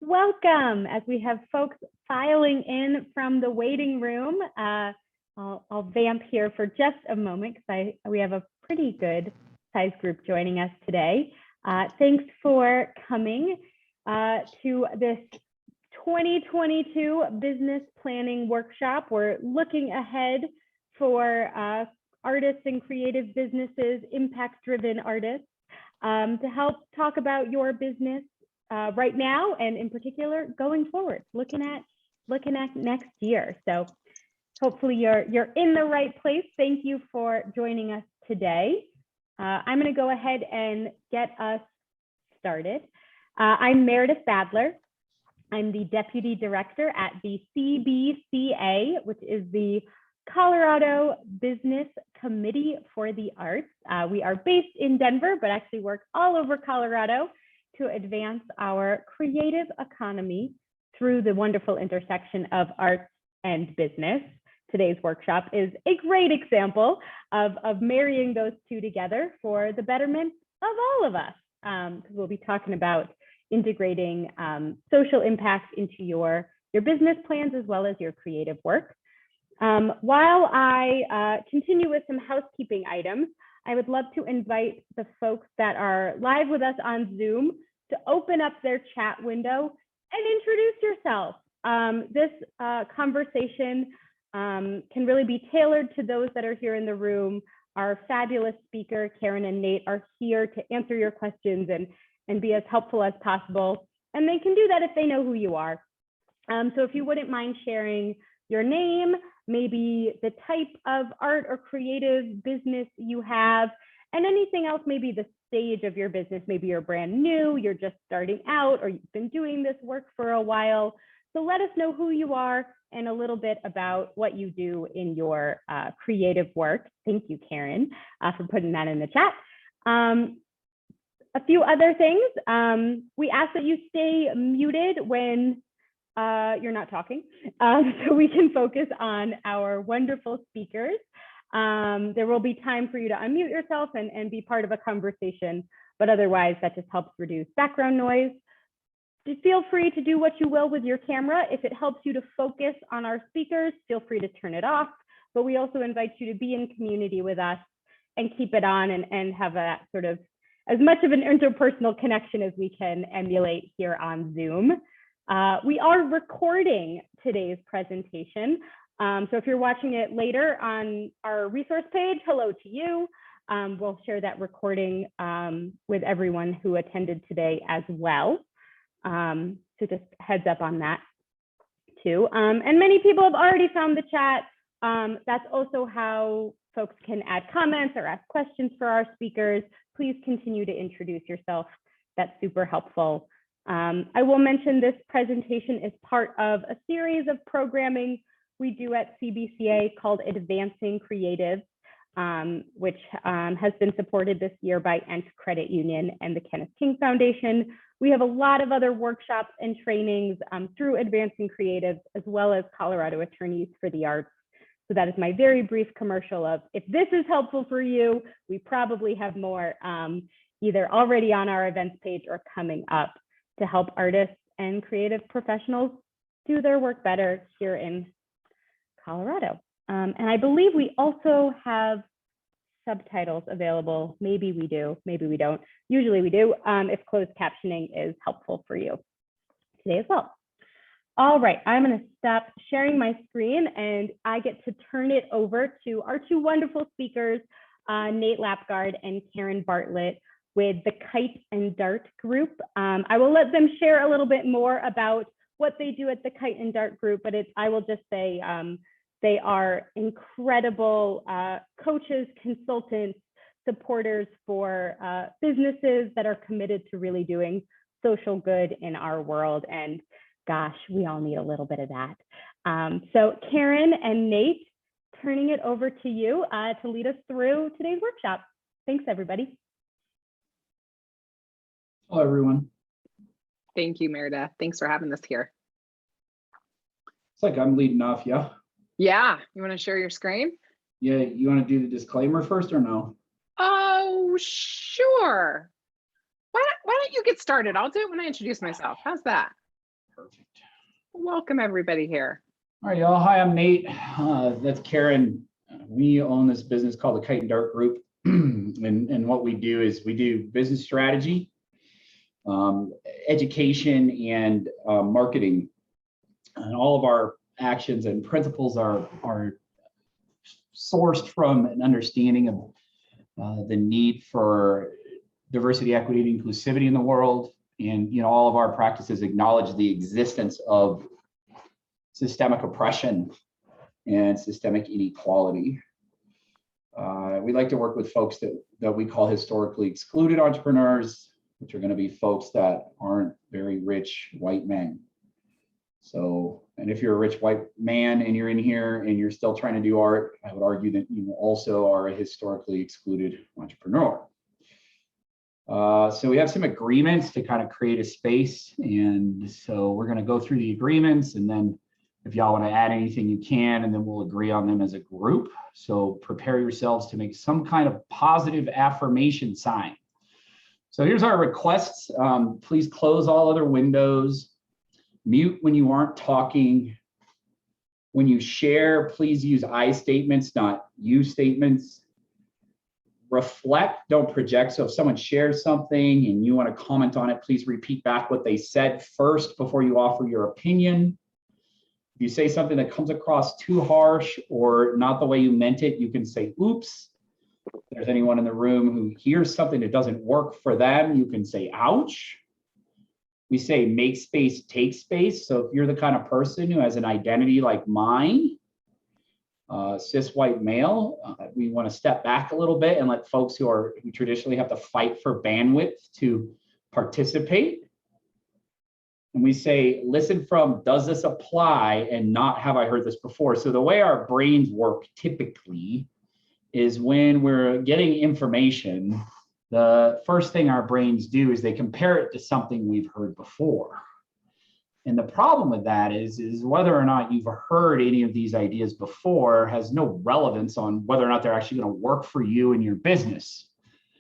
welcome. As we have folks filing in from the waiting room, I'll vamp here for just a moment because we have a pretty good size group joining us today. Thanks for coming to this 2022 business planning workshop. We're looking ahead for artists and creative businesses, impact-driven artists, to help talk about your business right now, and in particular going forward, looking at next year. So hopefully you're in the right place. Thank you for joining us today. I'm going to go ahead and get us started. I'm Meredith Badler. I'm the Deputy Director at the CBCA, which is the Colorado Business Committee for the Arts. We are based in Denver, but actually work all over Colorado to advance our creative economy through the wonderful intersection of arts and business. Today's workshop is a great example of marrying those two together for the betterment of all of us, because we'll be talking about integrating social impact into your business plans as well as your creative work. While I continue with some housekeeping items, I would love to invite the folks that are live with us on Zoom to open up their chat window and introduce yourself. This conversation can really be tailored to those that are here in the room. Our fabulous speaker, Karen and Nate, are here to answer your questions and be as helpful as possible. And they can do that if they know who you are. So if you wouldn't mind sharing your name, maybe the type of art or creative business you have, and anything else, maybe the stage of your business. Maybe you're brand new, you're just starting out, or you've been doing this work for a while. So let us know who you are and a little bit about what you do in your creative work. Thank you, Karen, for putting that in the chat. A few other things. We ask that you stay muted when you're not talking, so we can focus on our wonderful speakers. There will be time for you to unmute yourself and be part of a conversation, but otherwise that just helps reduce background noise. Just feel free to do what you will with your camera. If it helps you to focus on our speakers, feel free to turn it off, but we also invite you to be in community with us and keep it on and have a sort of as much of an interpersonal connection as we can emulate here on Zoom. We are recording today's presentation. So if you're watching it later on our resource page, hello to you. We'll share that recording with everyone who attended today as well. So just heads up on that too. And many people have already found the chat. That's also how folks can add comments or ask questions for our speakers. Please continue to introduce yourself. That's super helpful. I will mention this presentation is part of a series of programming we do at CBCA called Advancing Creative, which has been supported this year by Ent Credit Union and the Kenneth King Foundation. We have a lot of other workshops and trainings through Advancing Creative, as well as Colorado Attorneys for the Arts. So that is my very brief commercial of, if this is helpful for you, we probably have more either already on our events page or coming up to help artists and creative professionals do their work better here in Colorado. And I believe we also have subtitles available. Maybe we do, maybe we don't. Usually we do, if closed captioning is helpful for you today as well. All right, I'm going to stop sharing my screen and I get to turn it over to our two wonderful speakers, Nate Lapgard and Karen Bartlett with the Kite Dart Group. I will let them share a little bit more about what they do at the Kite Dart Group, but I will just say they are incredible coaches, consultants, supporters for businesses that are committed to really doing social good in our world. And gosh, we all need a little bit of that. So Karen and Nate, turning it over to you to lead us through today's workshop. Thanks, everybody. Hello, everyone. Thank you, Meredith. Thanks for having us here. It's like I'm leading off, yeah? Yeah, you want to share your screen? Yeah, you want to do the disclaimer first or no? Oh, sure. Why don't you get started? I'll do it when I introduce myself. How's that? Perfect. Welcome everybody here. All right, y'all. Hi, I'm Nate. That's Karen. We own this business called the Kite Dart Group. and what we do is we do business strategy, education, and marketing. And all of our actions and principles are sourced from an understanding of the need for diversity, equity, and inclusivity in the world. And all of our practices acknowledge the existence of systemic oppression and systemic inequality. We like to work with folks that we call historically excluded entrepreneurs, which are going to be folks that aren't very rich white men. So, and if you're a rich white man and you're in here and you're still trying to do art, I would argue that you also are a historically excluded entrepreneur. So we have some agreements to kind of create a space. And so we're going to go through the agreements, and then if y'all want to add anything, you can, and then we'll agree on them as a group. So prepare yourselves to make some kind of positive affirmation sign. So here's our requests. Please close all other windows. Mute when you aren't talking. When you share, please use I statements, not you statements. Reflect, don't project. So if someone shares something and you want to comment on it, please repeat back what they said first before you offer your opinion. If you say something that comes across too harsh or not the way you meant it, you can say, oops. If there's anyone in the room who hears something that doesn't work for them, you can say, ouch. We say make space, take space. So if you're the kind of person who has an identity like mine, cis white male, we want to step back a little bit and let folks who traditionally have to fight for bandwidth to participate. And we say, listen from, does this apply, and not have I heard this before? So the way our brains work typically is when we're getting information, the first thing our brains do is they compare it to something we've heard before. And the problem with that is whether or not you've heard any of these ideas before has no relevance on whether or not they're actually going to work for you and your business.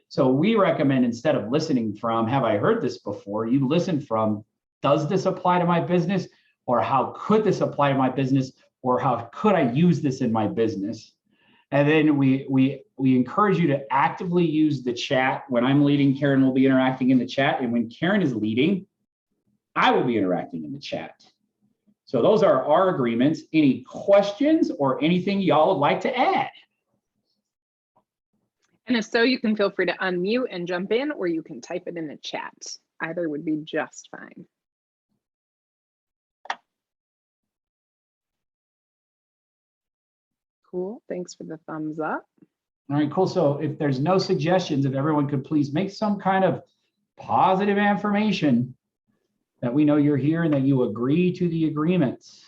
So we recommend, instead of listening from, have I heard this before, you listen from, does this apply to my business? Or how could this apply to my business? Or how could I use this in my business? And then we encourage you to actively use the chat. When I'm leading, Karen will be interacting in the chat. And when Karen is leading, I will be interacting in the chat. So those are our agreements. Any questions or anything y'all would like to add? And if so, you can feel free to unmute and jump in, or you can type it in the chat. Either would be just fine. Cool, thanks for the thumbs up. All right, cool. So if there's no suggestions, if everyone could please make some kind of positive affirmation that we know you're here and that you agree to the agreements.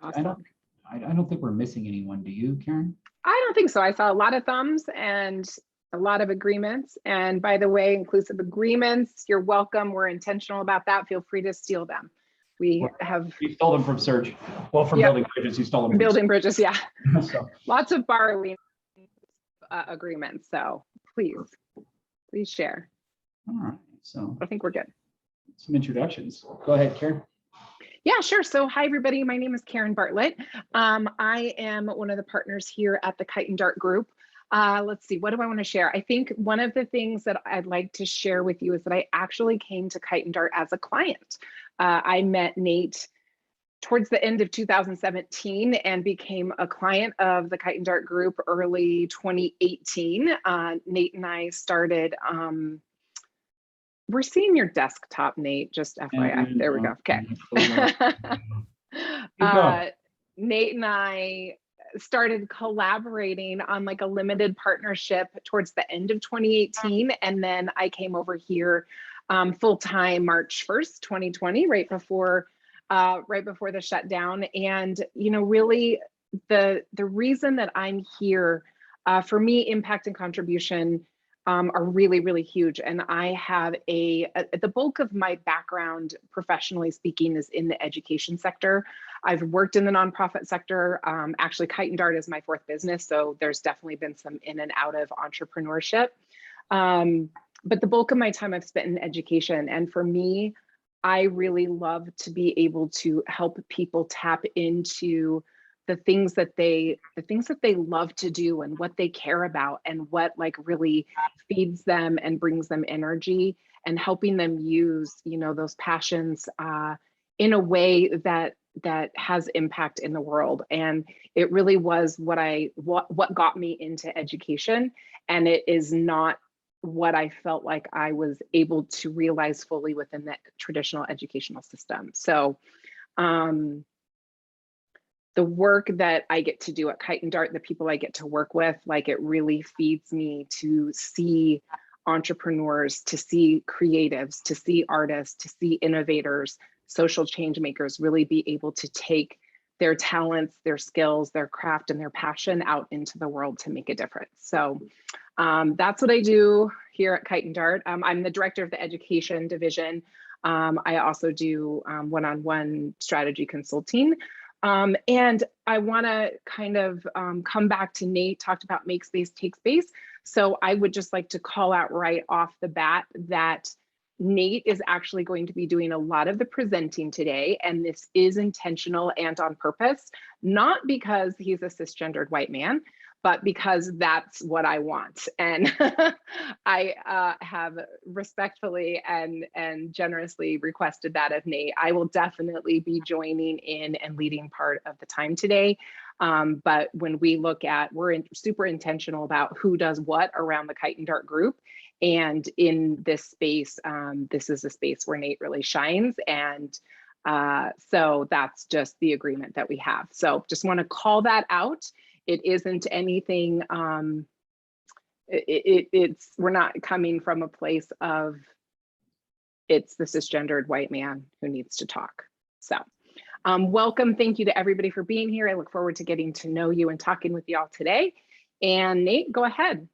Awesome. I don't think we're missing anyone. Do you, Karen? I don't think so. I saw a lot of thumbs and a lot of agreements. And by the way, inclusive agreements, you're welcome. We're intentional about that. Feel free to steal them. We stole them from Serge. Well, from Building Bridges, you stole them from Building Bridges, yeah. So. Lots of borrowing agreements. So please share. All right. So I think we're good. Some introductions. Go ahead, Karen. Yeah, sure. So hi, everybody. My name is Karen Bartlett. I am one of the partners here at the Kite Dart Group. Let's see, what do I want to share? I think one of the things that I'd like to share with you is that I actually came to Kite Dart as a client. I met Nate towards the end of 2017 and became a client of the Kite Dart Group early 2018. Nate and I started, we're seeing your desktop, Nate, just FYI. There we go. Okay. Nate and I started collaborating on like a limited partnership towards the end of 2018. And then I came over here full-time March 1st, 2020, right before the shutdown. And, you know, really the reason that I'm here, for me, impact and contribution are really, really huge. And I have the bulk of my background, professionally speaking, is in the education sector. I've worked in the nonprofit sector. Actually, Kite Dart is my fourth business, so there's definitely been some in and out of entrepreneurship. But the bulk of my time I've spent in education. And for me, I really love to be able to help people tap into the things that they love to do and what they care about and what like really feeds them and brings them energy, and helping them use, you know, those passions in a way that has impact in the world. And it really was what got me into education, and it is not what I felt like I was able to realize fully within the traditional educational system. So the work that I get to do at Kite Dart, the people I get to work with, like it really feeds me to see entrepreneurs, to see creatives, to see artists, to see innovators, social change makers really be able to take their talents, their skills, their craft, and their passion out into the world to make a difference. So that's what I do here at Kite Dart. I'm the director of the education division. I also do one-on-one strategy consulting. And I want to kind of come back to Nate talked about make space, take space. So I would just like to call out right off the bat that Nate is actually going to be doing a lot of the presenting today, and this is intentional and on purpose, not because he's a cisgendered white man, but because that's what I want. And I have respectfully and generously requested that of Nate. I will definitely be joining in and leading part of the time today. But when we look at, we're super intentional about who does what around the Kite Dart Group. And in this space, this is a space where Nate really shines. And so that's just the agreement that we have. So just want to call that out. It isn't anything, we're not coming from a place of it's the cisgendered white man who needs to talk. So welcome, thank you to everybody for being here. I look forward to getting to know you and talking with y'all today. And Nate, go ahead.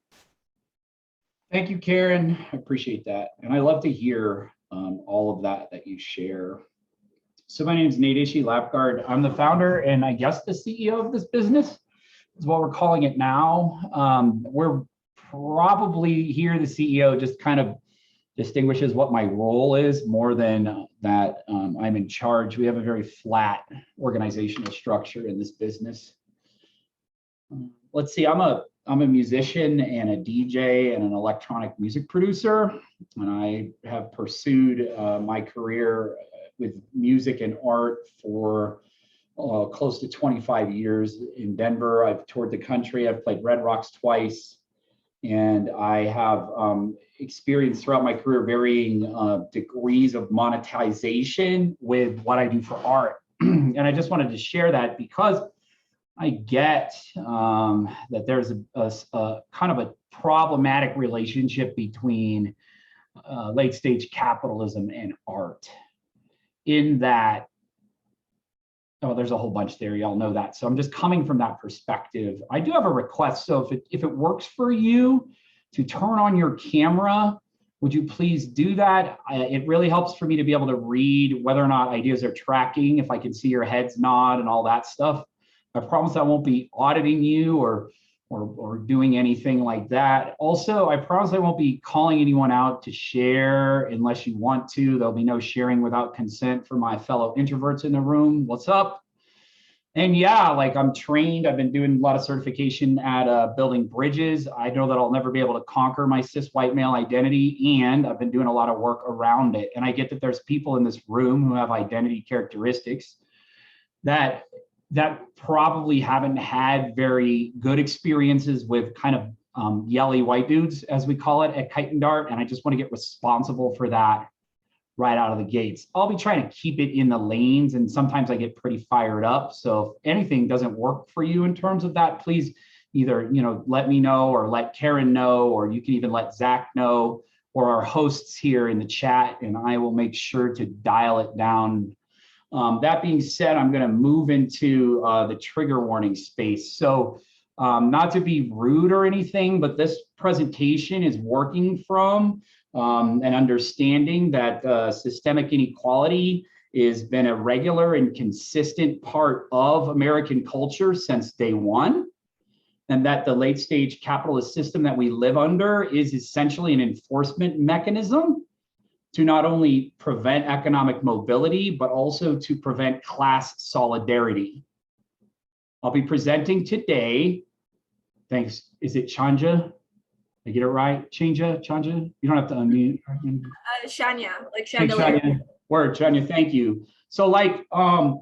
Thank you, Karen. I appreciate that. And I love to hear all of that you share. So my name is Nate Lapgard. I'm the founder and I guess the CEO of this business is what we're calling it now. We're probably here, the CEO just kind of distinguishes what my role is more than that I'm in charge. We have a very flat organizational structure in this business. Let's see, I'm a musician and a DJ and an electronic music producer, and I have pursued my career with music and art for close to 25 years in Denver. I've toured the country. I've played Red Rocks twice, and I have experienced throughout my career varying degrees of monetization with what I do for art. And I just wanted to share that because I get that there's a kind of a problematic relationship between late stage capitalism and art, in that, oh, there's a whole bunch there, y'all know that. So I'm just coming from that perspective. I do have a request. So if it works for you to turn on your camera, would you please do that? It really helps for me to be able to read whether or not ideas are tracking, if I can see your heads nod and all that stuff. I promise I won't be auditing you or doing anything like that. Also, I promise I won't be calling anyone out to share unless you want to. There'll be no sharing without consent for my fellow introverts in the room. What's up? And yeah, like I'm trained. I've been doing a lot of certification at building bridges. I know that I'll never be able to conquer my cis white male identity, and I've been doing a lot of work around it. And I get that there's people in this room who have identity characteristics that probably haven't had very good experiences with kind of yelly white dudes, as we call it at Kite Dart. And I just want to get responsible for that right out of the gates. I'll be trying to keep it in the lanes, and sometimes I get pretty fired up. So if anything doesn't work for you in terms of that, please either, let me know or let Karen know, or you can even let Zach know, or our hosts here in the chat, and I will make sure to dial it down. That being said, I'm going to move into the trigger warning space. So not to be rude or anything, but this presentation is working from an understanding that systemic inequality has been a regular and consistent part of American culture since day one, and that the late stage capitalist system that we live under is essentially an enforcement mechanism to not only prevent economic mobility, but also to prevent class solidarity. I'll be presenting today, thanks, is it Chanja? Did I get it right? Chanja? You don't have to unmute. Shania, like Hey, chandelier. Chanya. Word, Chanya, thank you. So like,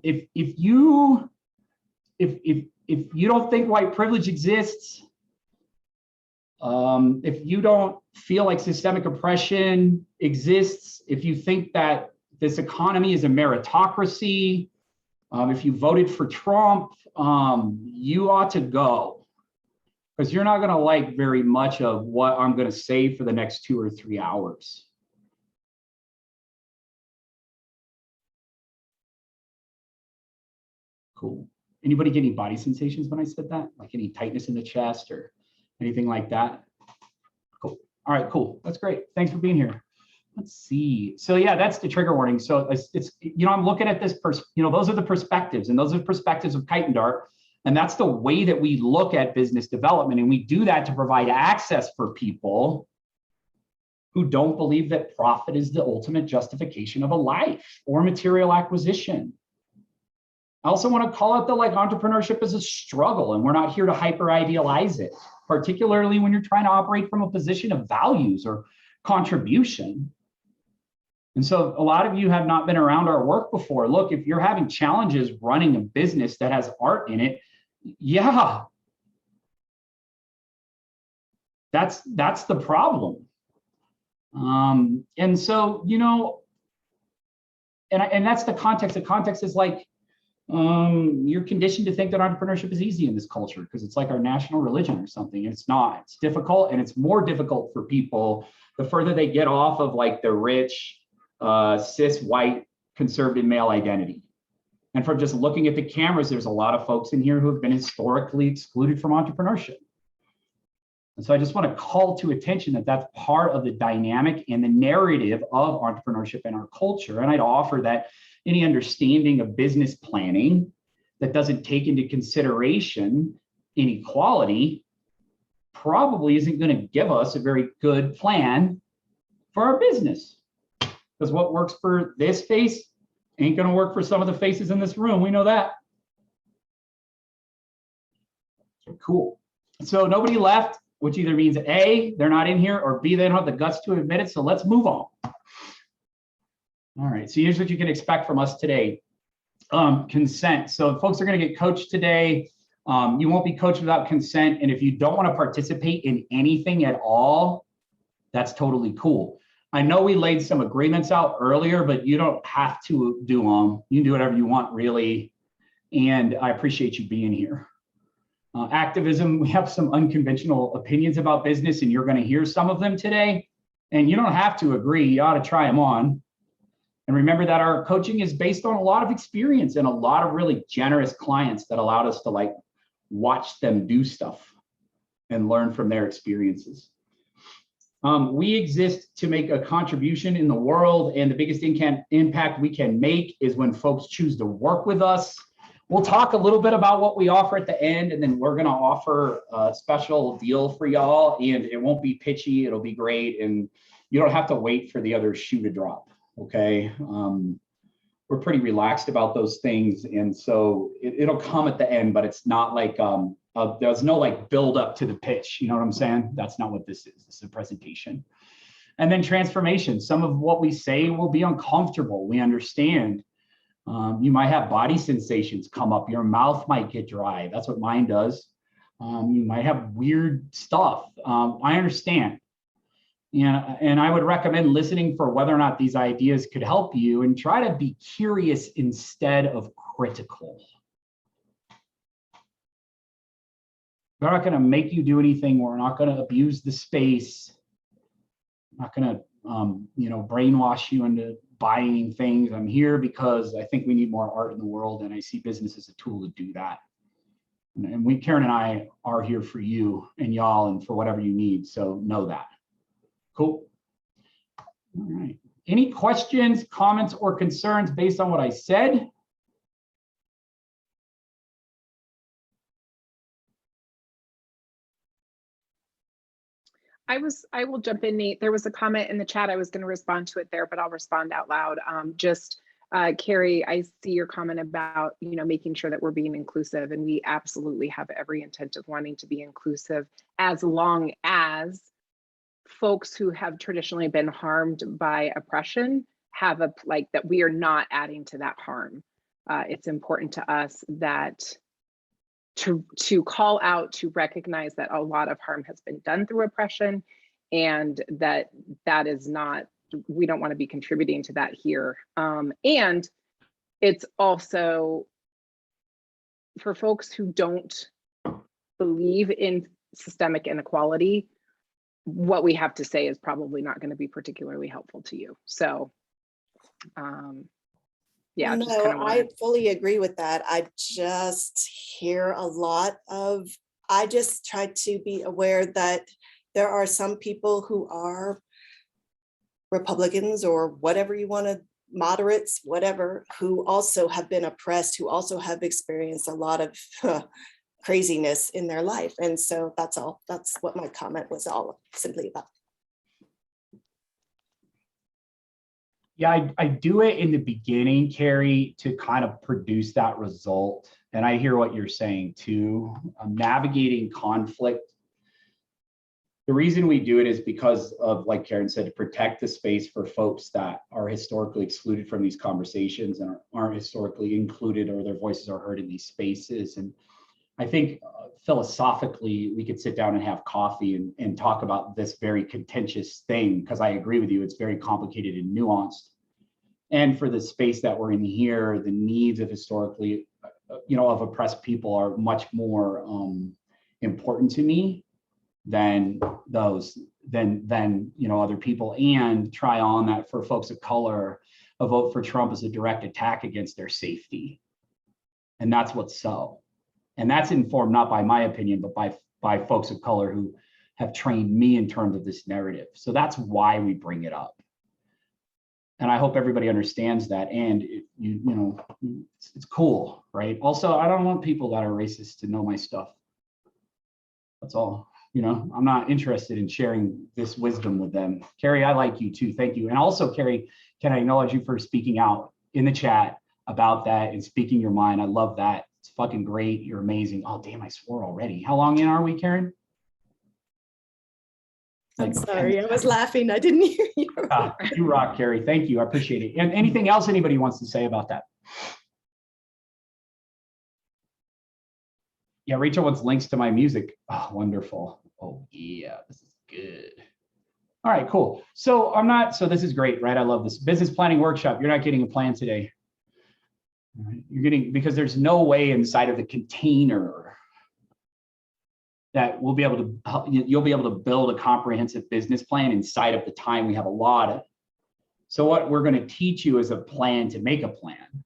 if you don't think white privilege exists, if you don't feel like systemic oppression exists, if you think that this economy is a meritocracy, if you voted for Trump, you ought to go, because you're not going to like very much of what I'm going to say for the next 2 or 3 hours. Cool. Anybody get any body sensations when I said that? Like any tightness in the chest or anything like that? Cool. All right, cool. That's great. Thanks for being here. Let's see. So yeah, that's the trigger warning. So it's you know, I'm looking at this, those are the perspectives, and those are the perspectives of Kite Dart. And that's the way that we look at business development. And we do that to provide access for people who don't believe that profit is the ultimate justification of a life or material acquisition. I also want to call out that like entrepreneurship is a struggle, and we're not here to hyper idealize it, particularly when you're trying to operate from a position of values or contribution. And so a lot of you have not been around our work before. Look, if you're having challenges running a business that has art in it, yeah, that's the problem. And so, and that's the context. The context is like, you're conditioned to think that entrepreneurship is easy in this culture because it's like our national religion or something. And it's not. It's difficult, and it's more difficult for people the further they get off of like the rich, cis, white, conservative male identity. And from just looking at the cameras, there's a lot of folks in here who have been historically excluded from entrepreneurship. And so I just want to call to attention that that's part of the dynamic and the narrative of entrepreneurship in our culture. And I'd offer that any understanding of business planning that doesn't take into consideration inequality probably isn't going to give us a very good plan for our business. Because what works for this face ain't going to work for some of the faces in this room. We know that. Cool. So nobody left, which either means A, they're not in here, or B, they don't have the guts to admit it. So let's move on. All right, so here's what you can expect from us today. Consent. So folks are going to get coached today. You won't be coached without consent. And if you don't want to participate in anything at all, that's totally cool. I know we laid some agreements out earlier, but you don't have to do them. You can do whatever you want, really. And I appreciate you being here. Activism, we have some unconventional opinions about business, and you're going to hear some of them today. And you don't have to agree. You ought to try them on. And remember that our coaching is based on a lot of experience and a lot of really generous clients that allowed us to like watch them do stuff and learn from their experiences. We exist to make a contribution in the world, and the biggest impact we can make is when folks choose to work with us. We'll talk a little bit about what we offer at the end, and then we're going to offer a special deal for y'all, and it won't be pitchy. It'll be great, and you don't have to wait for the other shoe to drop. Okay. We're pretty relaxed about those things. And so it'll come at the end, but it's not like, there's no like build up to the pitch. You know what I'm saying? That's not what this is. This is a presentation. And then transformation. Some of what we say will be uncomfortable. We understand. You might have body sensations come up. Your mouth might get dry. That's what mine does. You might have weird stuff. I understand. And I would recommend listening for whether or not these ideas could help you, and try to be curious instead of critical. We're not going to make you do anything. We're not going to abuse the space. I'm not going to, brainwash you into buying things. I'm here because I think we need more art in the world, and I see business as a tool to do that. And Karen and I are here for you and y'all and for whatever you need. So know that. Cool. All right. Any questions, comments, or concerns based on what I said? I will jump in, Nate. There was a comment in the chat. I was going to respond to it there, but I'll respond out loud. Carrie, I see your comment about, making sure that we're being inclusive, and we absolutely have every intent of wanting to be inclusive, as long as folks who have traditionally been harmed by oppression have that we are not adding to that harm. It's important to us that to call out, to recognize that a lot of harm has been done through oppression, and that is not, we don't want to be contributing to that here. And it's also for folks who don't believe in systemic inequality, what we have to say is probably not going to be particularly helpful to you. So yeah, no, I fully agree with that. I just hear a lot of, I just try to be aware that there are some people who are Republicans or whatever you want to, moderates, whatever, who also have been oppressed, who also have experienced a lot of craziness in their life. And so that's all, that's what my comment was all simply about. Yeah, I do it in the beginning, Carrie, to kind of produce that result. And I hear what you're saying too. Navigating conflict. The reason we do it is because of, like Karen said, to protect the space for folks that are historically excluded from these conversations and aren't historically included, or their voices are heard in these spaces. And I think philosophically, we could sit down and have coffee and talk about this very contentious thing, because I agree with you, it's very complicated and nuanced. And for the space that we're in here, the needs of historically, of oppressed people are much more important to me than other people. And try on that for folks of color, a vote for Trump is a direct attack against their safety. And that's what's so. And that's informed not by my opinion, but by folks of color who have trained me in terms of this narrative. So that's why we bring it up. And I hope everybody understands that. And it's cool, right? Also, I don't want people that are racist to know my stuff. That's all. I'm not interested in sharing this wisdom with them. Carrie, I like you too. Thank you. And also, Carrie, can I acknowledge you for speaking out in the chat about that and speaking your mind? I love that. It's fucking great. You're amazing. Oh, damn, I swore already. How long in are we, Karen? I'm sorry, I was laughing. I didn't hear you. You rock, Carrie. Thank you. I appreciate it. And anything else anybody wants to say about that? Yeah, Rachel wants links to my music. Oh, wonderful. Oh, yeah, this is good. All right, cool. So this is great, right? I love this business planning workshop. You're not getting a plan today. You're getting, because there's no way inside of the container that you'll be able to build a comprehensive business plan inside of the time we have allotted. So what we're going to teach you is a plan to make a plan.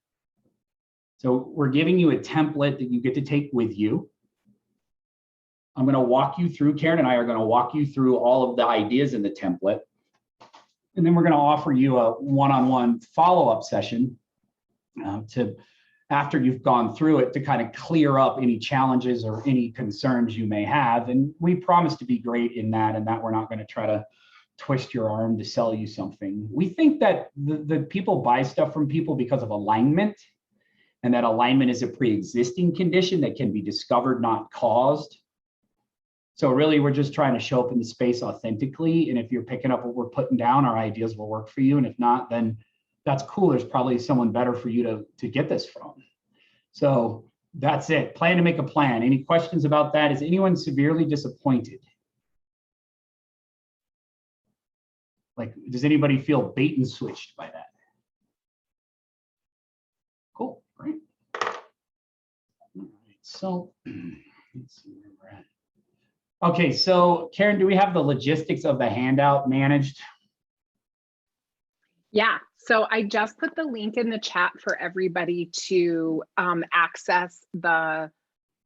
So we're giving you a template that you get to take with you. I'm going to walk you through, Karen and I are going to walk you through all of the ideas in the template. And then we're going to offer you a one-on-one follow-up session after you've gone through it, to kind of clear up any challenges or any concerns you may have. And we promise to be great in that, and that we're not going to try to twist your arm to sell you something. We think that the people buy stuff from people because of alignment, and that alignment is a pre-existing condition that can be discovered, not caused. So really, we're just trying to show up in the space authentically. And if you're picking up what we're putting down, our ideas will work for you. And if not, then that's cool. There's probably someone better for you to get this from. So that's it. Plan to make a plan. Any questions about that? Is anyone severely disappointed? Like, does anybody feel bait and switched by that? Cool, great. All right, so let's see where we're at. Okay, so Karen, do we have the logistics of the handout managed? Yeah, so I just put the link in the chat for everybody to access the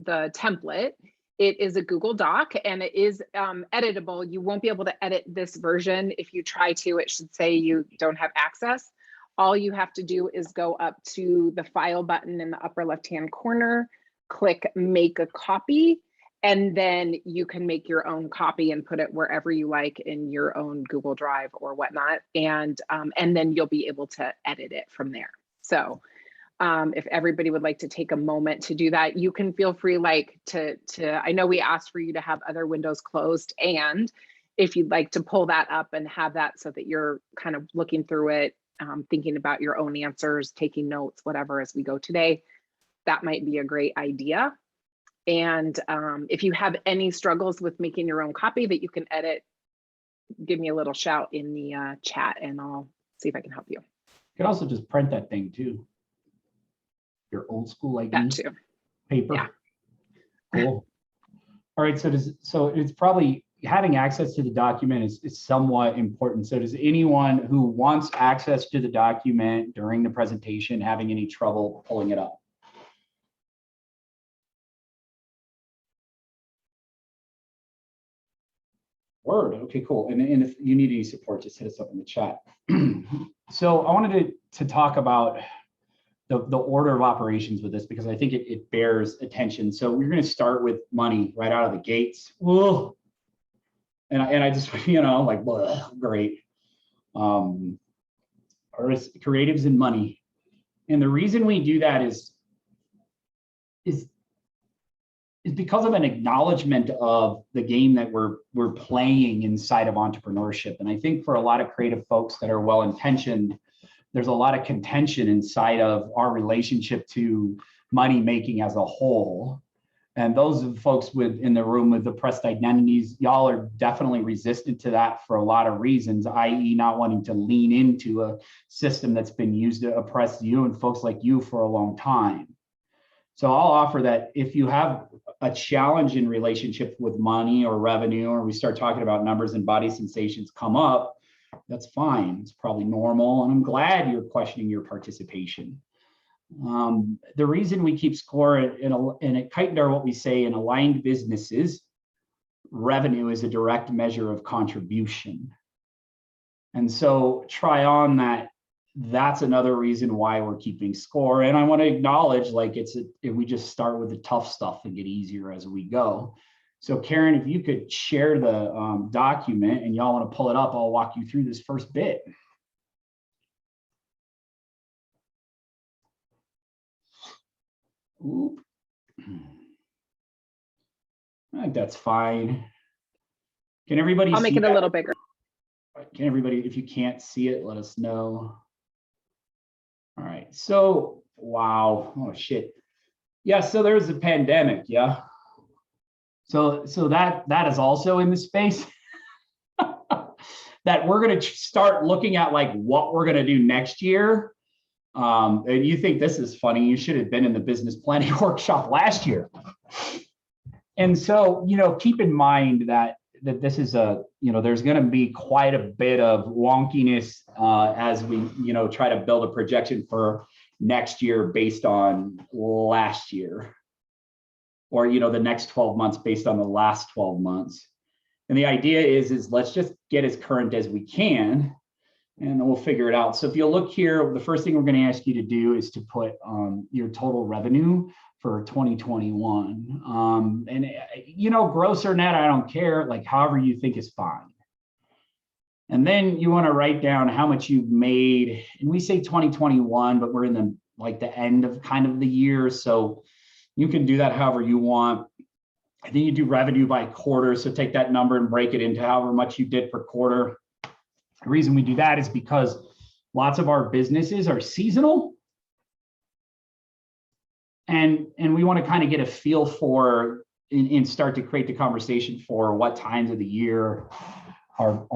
the template. It is a Google Doc and it is editable. You won't be able to edit this version. If you try to, it should say you don't have access. All you have to do is go up to the file button in the upper left-hand corner, click make a copy, and then you can make your own copy and put it wherever you like in your own Google Drive or whatnot. And then you'll be able to edit it from there. So if everybody would like to take a moment to do that, you can feel free I know we asked for you to have other windows closed, and if you'd like to pull that up and have that so that you're kind of looking through it, thinking about your own answers, taking notes, whatever, as we go today, that might be a great idea. And if you have any struggles with making your own copy that you can edit, give me a little shout in the chat and I'll see if I can help you. You can also just print that thing too. Your old school like That too. paper. Yeah. Cool. All right, so it's probably having access to the document is somewhat important. So does anyone who wants access to the document during the presentation having any trouble pulling it up? Word. Okay, cool. And if you need any support, just hit us up in the chat. So I wanted to talk about the order of operations with this because I think it bears attention. So we're going to start with money right out of the gates. Whoa. And I just, like, blah, great. Artists, creatives, and money. And the reason we do that is because of an acknowledgement of the game that we're playing inside of entrepreneurship. And I think for a lot of creative folks that are well-intentioned, there's a lot of contention inside of our relationship to money making as a whole. And those folks in the room with oppressed identities, y'all are definitely resistant to that for a lot of reasons, i.e. not wanting to lean into a system that's been used to oppress you and folks like you for a long time. So I'll offer that if you have a challenge in relationship with money or revenue, or we start talking about numbers and body sensations come up, that's fine. It's probably normal. And I'm glad you're questioning your participation. The reason we keep score at Kite Dart, what we say in aligned businesses, revenue is a direct measure of contribution. And so try on that. That's another reason why we're keeping score. And I want to acknowledge, like, we just start with the tough stuff and get easier as we go. So Karen, if you could share the document and y'all want to pull it up, I'll walk you through this first bit. Oop. I think that's fine. Can everybody I'll make it a little bigger. Can everybody, if you can't see it, let us know. All right, so, wow, oh shit. Yeah, so there's a pandemic, yeah. So that is also in the space that we're gonna start looking at, like, what we're gonna do next year. And you think this is funny, you should have been in the business planning workshop last year. And so, keep in mind that this is there's going to be quite a bit of wonkiness as we, try to build a projection for next year based on last year, or, the next 12 months based on the last 12 months. And the idea is let's just get as current as we can, and then we'll figure it out. So if you'll look here, the first thing we're going to ask you to do is to put your total revenue for 2021. And, gross or net, I don't care, like however you think is fine. And then you want to write down how much you've made. And we say 2021, but we're in the end of kind of the year. So you can do that however you want. I think you do revenue by quarter. So take that number and break it into however much you did per quarter. The reason we do that is because lots of our businesses are seasonal. And we want to kind of get a feel for and start to create the conversation for what times of the year are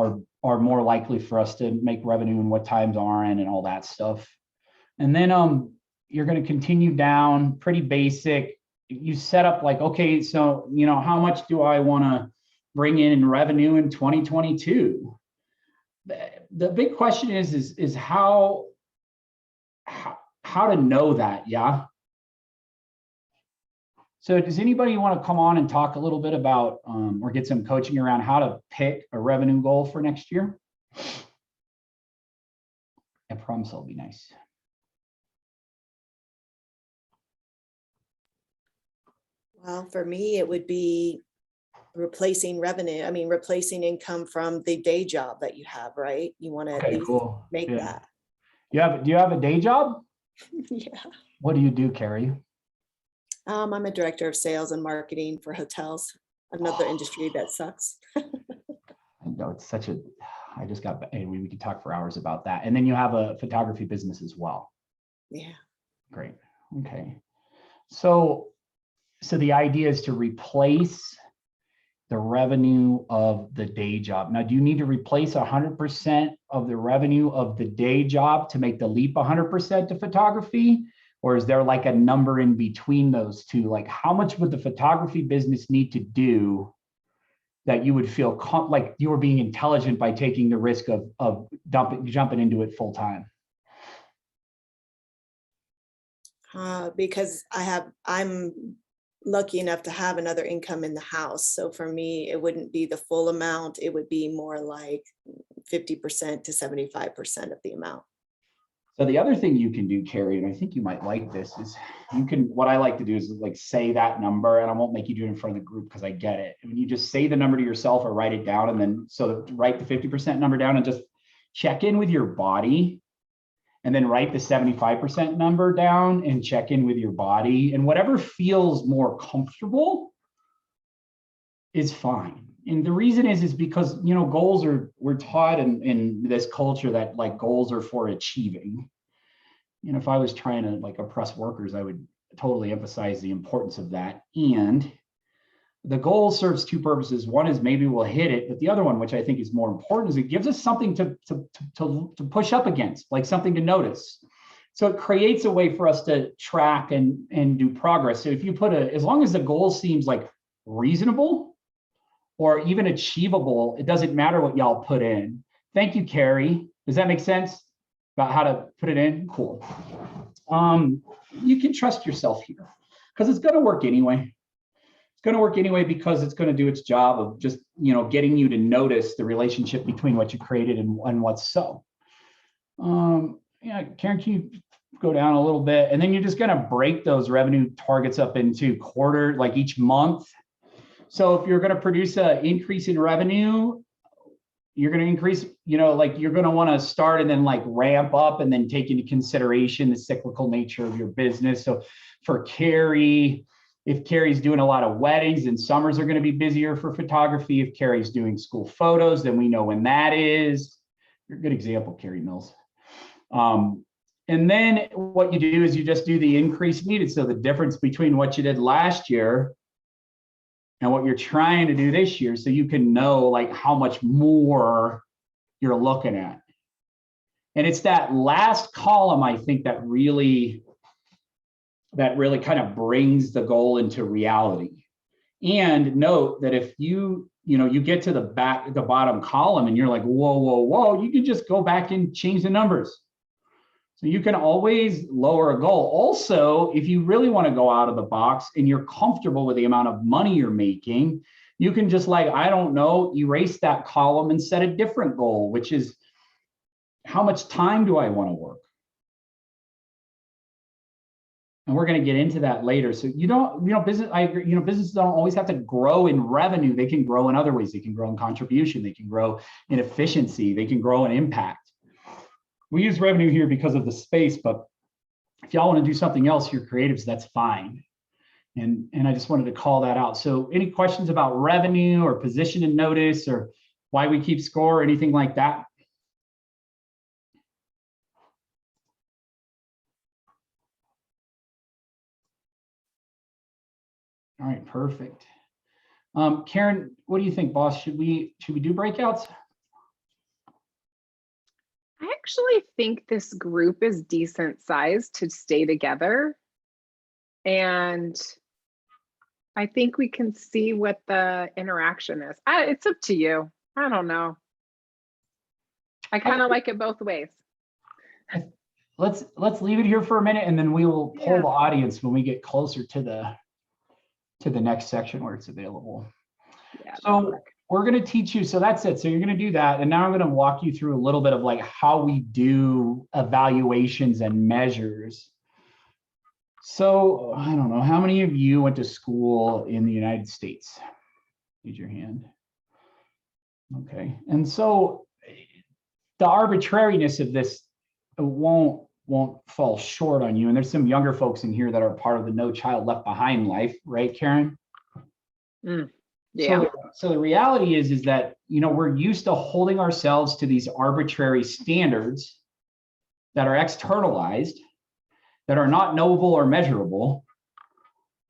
more likely for us to make revenue and what times aren't and all that stuff. And then you're going to continue down pretty basic. You set up like, okay, so, how much do I want to bring in revenue in 2022? The big question is how to know that, yeah? So does anybody want to come on and talk a little bit about or get some coaching around how to pick a revenue goal for next year? I promise it'll be nice. Well, for me, it would be replacing revenue. I mean, replacing income from the day job that you have, right? You want to at Okay, least cool. make Yeah. that. Do you have a day job? Yeah. What do you do, Carrie? I'm a director of sales and marketing for hotels, another industry that sucks. No, it's such a, I just got, anyway, we could talk for hours about that. And then you have a photography business as well. Yeah. Great. Okay. So the idea is to replace the revenue of the day job. Now, do you need to replace 100% of the revenue of the day job to make the leap 100% to photography? Or is there like a number in between those two? Like how much would the photography business need to do that you would feel like you were being intelligent by taking the risk of jumping into it full time? Because I'm lucky enough to have another income in the house. So for me, it wouldn't be the full amount. It would be more like 50% to 75% of the amount. So the other thing you can do, Carrie, and I think you might like this, is you can, what I like to do is like say that number, and I won't make you do it in front of the group because I get it. And you just say the number to yourself or write it down, and then so write the 50% number down and just check in with your body, and then write the 75% number down and check in with your body, and whatever feels more comfortable is fine. And the reason is because, you know, goals are, we're taught in this culture that like goals are for achieving. You know, if I was trying to like oppress workers, I would totally emphasize the importance of that. And the goal serves two purposes. One is maybe we'll hit it, but the other one, which I think is more important, is it gives us something to push up against, like something to notice. So it creates a way for us to track and do progress. So if you put as long as the goal seems like reasonable or even achievable, it doesn't matter what y'all put in. Thank you, Carrie. Does that make sense about how to put it in? Cool. You can trust yourself here because it's going to work anyway. It's going to work anyway because it's going to do its job of just, you know, getting you to notice the relationship between what you created and what's so. Yeah, Karen, can you go down a little bit? And then you're just going to break those revenue targets up into quarter, like each month. So if you're going to produce an increase in revenue, you're going to increase, you know, like you're going to want to start and then like ramp up and then take into consideration the cyclical nature of your business. So for Carrie, if Carrie's doing a lot of weddings, and summers are going to be busier for photography. If Carrie's doing school photos, then we know when that is. You're a good example, Carrie Mills. And then what you do is you just do the increase needed. So the difference between what you did last year and what you're trying to do this year, so you can know like how much more you're looking at. And it's that last column, I think, that really kind of brings the goal into reality. And note that if you get to the bottom column and you're like, whoa, you can just go back and change the numbers. So you can always lower a goal. Also, if you really want to go out of the box and you're comfortable with the amount of money you're making, you can just like, I don't know, erase that column and set a different goal, which is how much time do I want to work? And we're going to get into that later. So businesses don't always have to grow in revenue. They can grow in other ways. They can grow in contribution. They can grow in efficiency. They can grow in impact. We use revenue here because of the space, but if y'all want to do something else, your creatives, that's fine. And I just wanted to call that out. So any questions about revenue or position and notice or why we keep score or anything like that? All right, perfect. Karen, what do you think, boss? Should we do breakouts? I actually think this group is decent size to stay together. And I think we can see what the interaction is. It's up to you. I don't know. I kind of like it both ways. Let's leave it here for a minute and then we will poll the audience when we get closer to the to the next section where it's available. Yeah, that'll So work. we're going to teach you. So that's it. So you're going to do that. And now I'm going to walk you through a little bit of like how we do evaluations and measures. So I don't know, how many of you went to school in the United States? Raise your hand. Okay. And so the arbitrariness of this won't fall short on you. And there's some younger folks in here that are part of the No Child Left Behind life, right, Karen? Yeah. So the reality is that, you know, we're used to holding ourselves to these arbitrary standards that are externalized, that are not knowable or measurable,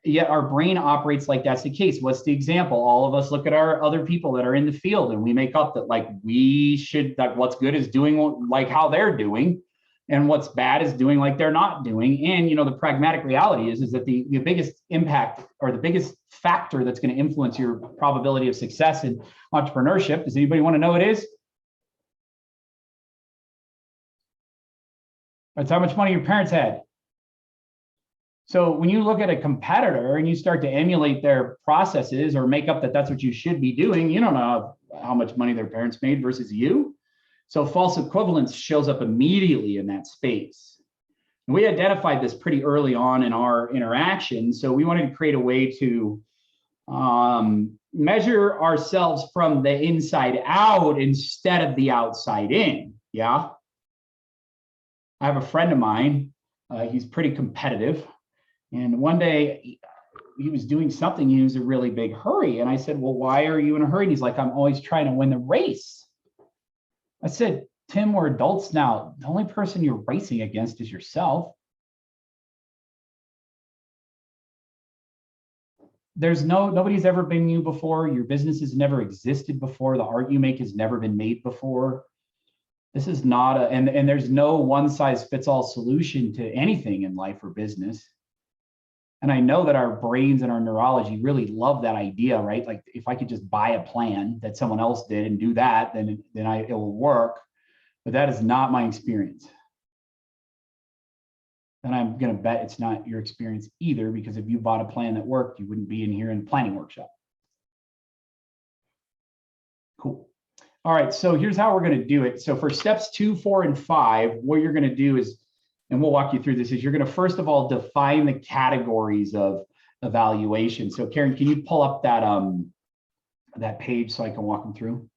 yet our brain operates like that's the case. What's the example? All of us look at our other people that are in the field and we make up that like we should, like what's good is doing like how they're doing, and what's bad is doing like they're not doing. And, you know, the pragmatic reality is that the biggest impact or the biggest factor that's going to influence your probability of success in entrepreneurship, does anybody want to know what it is? That's how much money your parents had. So when you look at a competitor and you start to emulate their processes or make up that that's what you should be doing, you don't know how much money their parents made versus you. So false equivalence shows up immediately in that space. And we identified this pretty early on in our interaction. So we wanted to create a way to measure ourselves from the inside out instead of the outside in. Yeah. I have a friend of mine, he's pretty competitive. And one day he was doing something, he was in a really big hurry. And I said, well, why are you in a hurry? And he's like, I'm always trying to win the race. I said, Tim, we're adults now. The only person you're racing against is yourself. Nobody's ever been you before. Your business has never existed before. The art you make has never been made before. This is not and there's no one size fits all solution to anything in life or business. And I know that our brains and our neurology really love that idea, right? Like if I could just buy a plan that someone else did and do that, then it will work. But that is not my experience. And I'm going to bet it's not your experience either, because if you bought a plan that worked, you wouldn't be in here in a planning workshop. Cool. All right, so here's how we're going to do it. So for steps 2, 4, and 5, what you're going to do is, and we'll walk you through this, is you're going to first of all define the categories of evaluation. So Karen, can you pull up that that page so I can walk them through?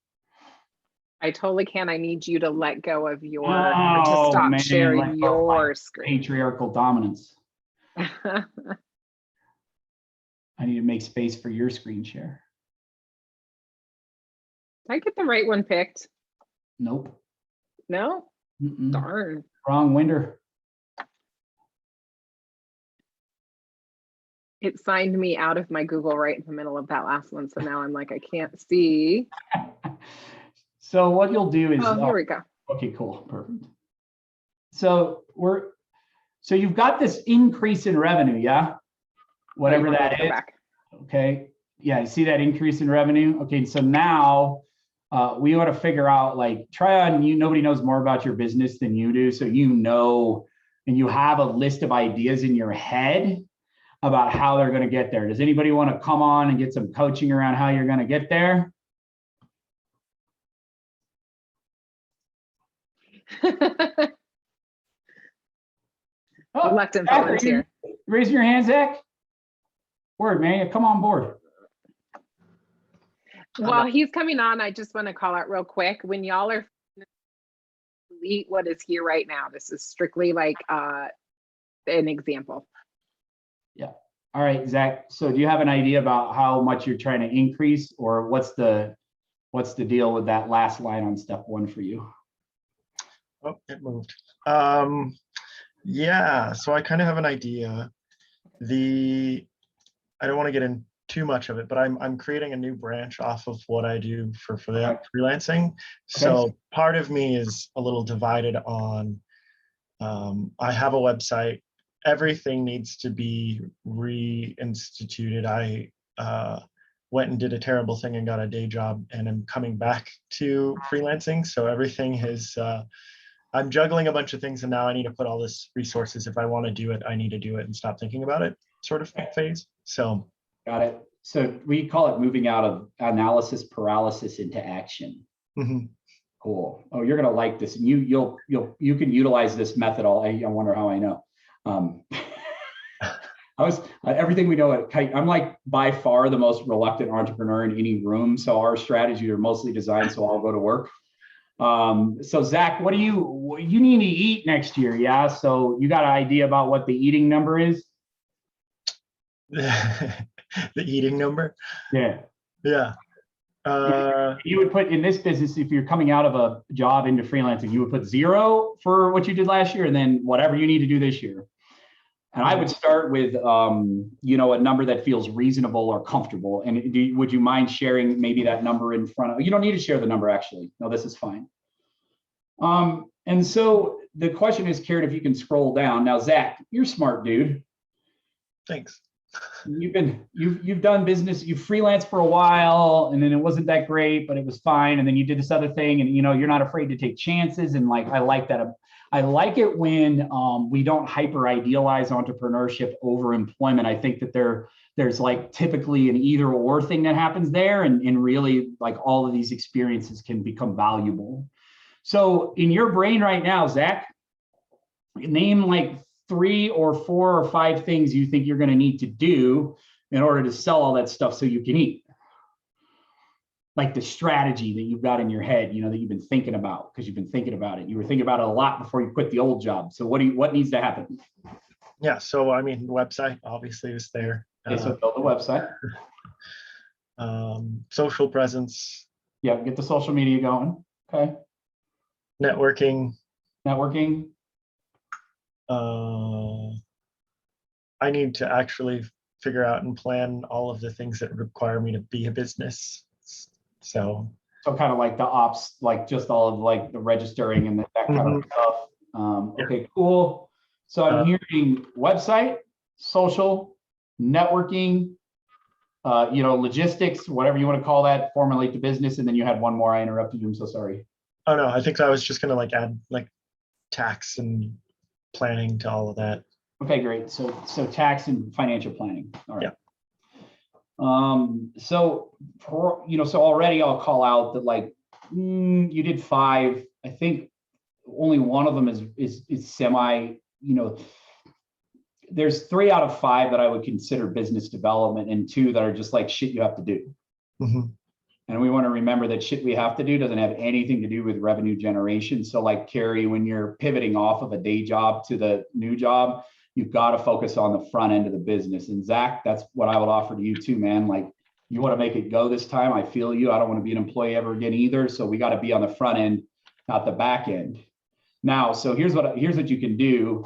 I totally can. I need you to let go of your, or to stop sharing your screen. Patriarchal dominance. I need to make space for your screen share. Did I get the right one picked? Nope. No? Darn. Wrong window. It signed me out of my Google right in the middle of that last one. So now I'm like, I can't see. So what you'll do is, oh, here we go. Okay, cool, perfect. So you've got this increase in revenue, yeah? Whatever that is. Back. Okay, yeah, you see that increase in revenue? Okay, so now we want to figure out, like, try on you. Nobody knows more about your business than you do, so you know, and you have a list of ideas in your head about how they're going to get there. Does anybody want to come on and get some coaching around how you're going to get there? Reluctant volunteer. Raise your hand, Zach. Word, man, come on board. While he's coming on, I just want to call out real quick, when y'all are delete what is here right now. This is strictly like an example. Yeah. All right, Zach. So do you have an idea about how much you're trying to increase, or what's the deal with that last line on step 1 for you? Oh, it moved. Yeah, so I kind of have an idea. I don't want to get in too much of it, but I'm creating a new branch off of what I do for the freelancing. So part of me is a little divided on, I have a website. Everything needs to be reinstituted. I went and did a terrible thing and got a day job, and I'm coming back to freelancing. So everything is, I'm juggling a bunch of things, and now I need to put all this resources. If I want to do it, I need to do it and stop thinking about it, sort of phase. So Got it. So we call it moving out of analysis paralysis into action. Mhm. Cool. Oh, you're gonna like this, and you can utilize this method. I wonder how I know. Everything we know at Kite. I'm like by far the most reluctant entrepreneur in any room. So our strategies are mostly designed so I'll go to work. So Zach, what do you need to eat next year? Yeah. So you got an idea about what the eating number is? The eating number. Yeah. Yeah. You would put in this business, if you're coming out of a job into freelancing, you would put 0 for what you did last year and then whatever you need to do this year. And I would start with, a number that feels reasonable or comfortable. And would you mind sharing maybe that number in front of, you don't need to share the number actually. No, this is fine. And so the question is, Karen, if you can scroll down. Now, Zach, you're a smart dude. Thanks. You've done business, you've freelanced for a while, and then it wasn't that great, but it was fine. And then you did this other thing, and you're not afraid to take chances. And like, I like that. I like it when we don't hyper idealize entrepreneurship over employment. I think that there's like typically an either or thing that happens there, and really like all of these experiences can become valuable. So in your brain right now, Zach, name like 3 or 4 or 5 things you think you're going to need to do in order to sell all that stuff so you can eat. Like the strategy that you've got in your head, that you've been thinking about because you've been thinking about it. You were thinking about it a lot before you quit the old job. So what needs to happen? Yeah. So I mean, the website obviously is there. Okay, so build the website. Social presence. Yeah, get the social media going. Okay. Networking. I need to actually figure out and plan all of the things that require me to be a business. So kind of like the ops, like just all of like the registering and that kind of stuff. Okay, cool. So I'm hearing website, social, networking, logistics, whatever you want to call that, formulate the business. And then you had one more. I interrupted you. I'm so sorry. Oh no, I think I was just going to like add like tax and planning to all of that. Okay, great. So tax and financial planning. All right. Yeah. So already I'll call out that like you did 5. I think only one of them is semi. There's 3 out of 5 that I would consider business development, and 2 that are just like shit you have to do. Mm-hmm. And we want to remember that shit we have to do doesn't have anything to do with revenue generation. So like Carrie, when you're pivoting off of a day job to the new job, you've got to focus on the front end of the business. And Zach, that's what I would offer to you too, man. Like, you want to make it go this time. I feel you. I don't want to be an employee ever again either. So we got to be on the front end, not the back end. Now, so here's what you can do,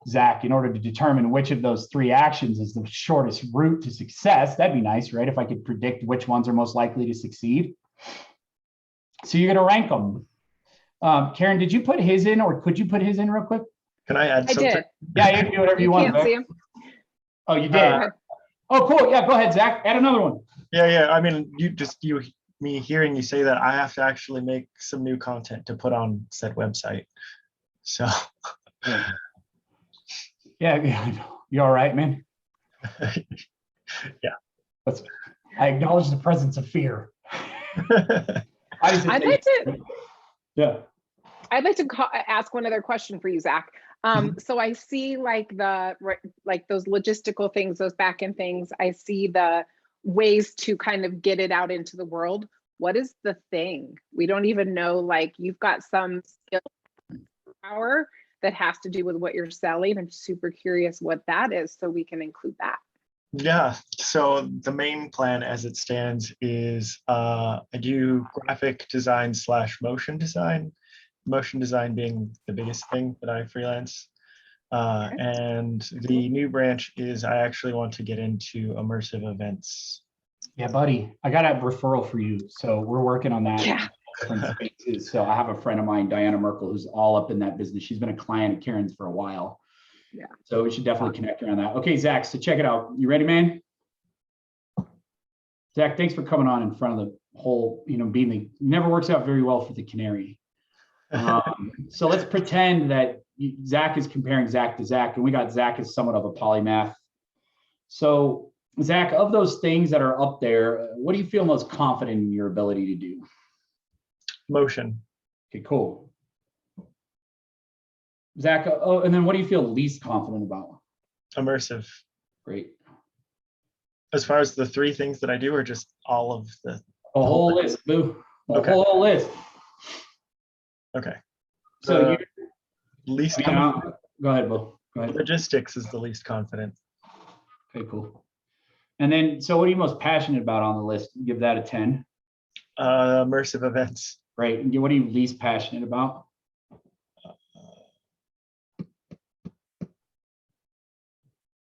Zach, in order to determine which of those 3 actions is the shortest route to success. That'd be nice, right? If I could predict which ones are most likely to succeed. So you're going to rank them. Karen, did you put his in, or could you put his in real quick? Can I add something? I did. Yeah, you can do whatever you want. Can't see him. Oh, you did. Oh, cool. Yeah, go ahead, Zach. Add another one. Yeah. I mean, me hearing you say that, I have to actually make some new content to put on said website. So. Yeah. You all right, man? Yeah. I acknowledge the presence of fear. I'd like to ask one other question for you, Zach. So I see like those logistical things, those back end things. I see the ways to kind of get it out into the world. What is the thing? We don't even know, like you've got some skill power that has to do with what you're selling. I'm super curious what that is so we can include that. Yeah, so the main plan as it stands is I do graphic design / motion design. Motion design being the biggest thing that I freelance. And the new branch is I actually want to get into immersive events. Yeah, buddy, I got a referral for you. So we're working on that. Yeah. Different spaces. So I have a friend of mine, Diana Merkel, who's all up in that business. She's been a client of Karen's for a while. Yeah. So we should definitely connect around that. Okay, Zach, so check it out. You ready, man? Zach, thanks for coming on in front of the whole, never works out very well for the canary. So let's pretend that Zach is comparing Zach to Zach, and we got Zach as somewhat of a polymath. So Zach, of those things that are up there, what do you feel most confident in your ability to do? Motion. Okay, cool. Zach, oh, and then what do you feel least confident about? Immersive. Great. As far as the 3 things that I do, or just all of the A whole thing? list, boo. A Okay. whole list. Okay. So The you least go ahead, Boo. Go ahead. logistics is the least confident. Okay, cool. And then, so what are you most passionate about on the list? Give that a 10. Immersive events. Right. And what are you least passionate about?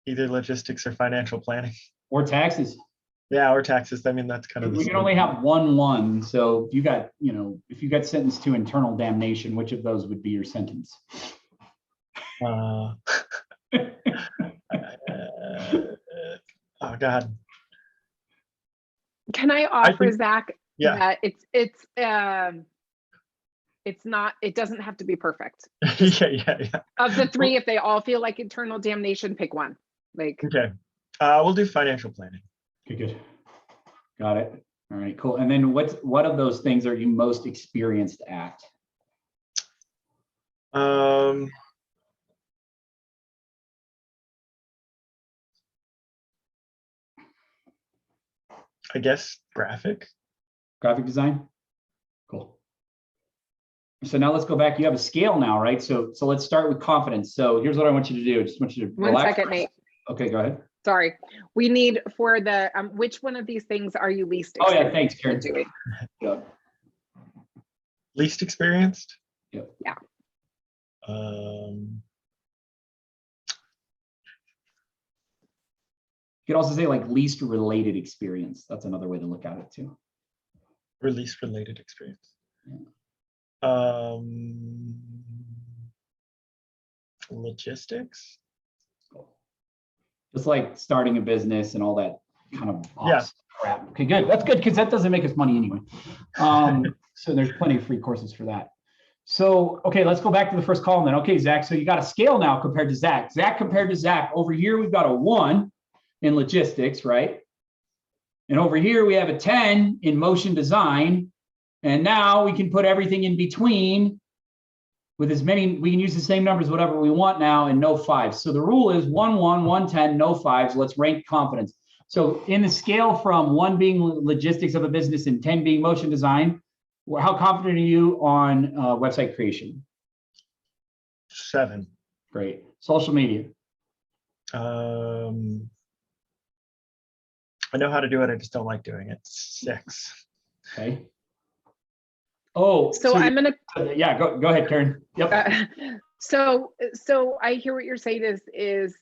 Either logistics or financial planning. Or taxes. Yeah, or taxes. I mean, that's kind of the We can same. only have one. So if you got, if you got sentenced to internal damnation, which of those would be your sentence? Oh God. Can I offer, think- Zach, Yeah. that it's not, it doesn't have to be perfect. yeah. Of the 3, if they all feel like internal damnation, pick one. Like, Okay. We'll do financial planning. Okay, good. Got it. All right, cool. And then what of those things are you most experienced at? I guess graphic. Graphic design? Cool. So now let's go back. You have a scale now, right? So let's start with confidence. So here's what I want you to do. I just want you to one relax. second, Nate. Okay, go ahead. Sorry. We need for the, which one of these things are you least Oh yeah, experienced thanks, Karen. in doing? Yeah. Least experienced. Yep. Yeah. You could also say like least related experience. That's another way to look at it too. Or least related experience. Yeah. Logistics. Just like starting a business and all that kind of Yeah. crap. Okay, good. That's good because that doesn't make us money anyway. So there's plenty of free courses for that. So, okay, let's go back to the first column then. Okay, Zach, so you got a scale now compared to Zach. Zach compared to Zach. Over here, we've got a 1 in logistics, right? And over here, we have a 10 in motion design. And now we can put everything in between with as many, we can use the same numbers, whatever we want now, and no 5s. So the rule is 1, 1, 1, 10, no 5s. Let's rank confidence. So in the scale from 1 being logistics of a business and 10 being motion design, how confident are you on website creation? 7. Great. Social media. I know how to do it. I just don't like doing it. 6. Okay. Oh, So I'm going to, yeah, go ahead, Karen. Yep. So I hear what you're saying is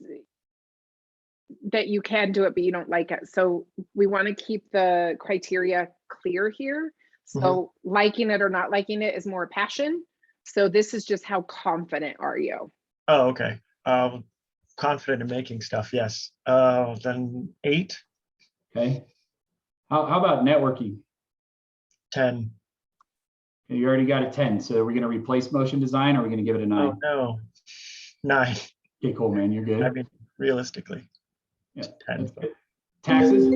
that you can do it, but you don't like it. So we want to keep the criteria clear here. So liking it or not liking it is more passion. So this is just how confident are you? Oh, okay. Confident in making stuff. Yes. Then 8. Okay. How about networking? 10. You already got a 10. So are we going to replace motion design or are we going to give it a 9? Oh no. 9. Okay, cool, man. You're good. I mean, realistically. Yeah. 10. Taxes?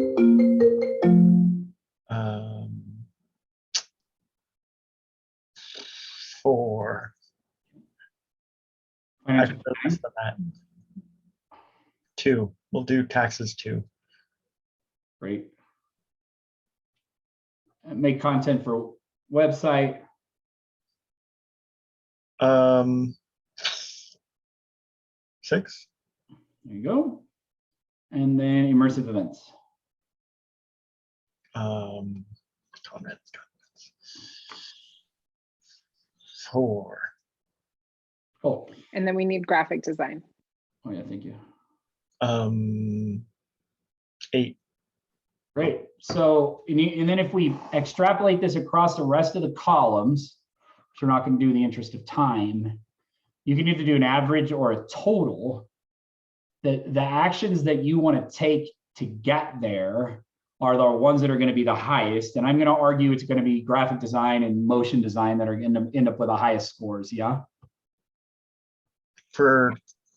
4. I Financial should less than that. 2. We'll do taxes 2. Great. Make content for website. 6. There you go. And then immersive events. Comments. 4. Cool. And then we need graphic design. Oh yeah, thank you. 8. Great. So, and then if we extrapolate this across the rest of the columns, which we're not going to do in the interest of time, you can either do an average or a total. The actions that you want to take to get there are the ones that are going to be the highest. And I'm going to argue it's going to be graphic design and motion design that are going to end up with the highest scores. Yeah. Can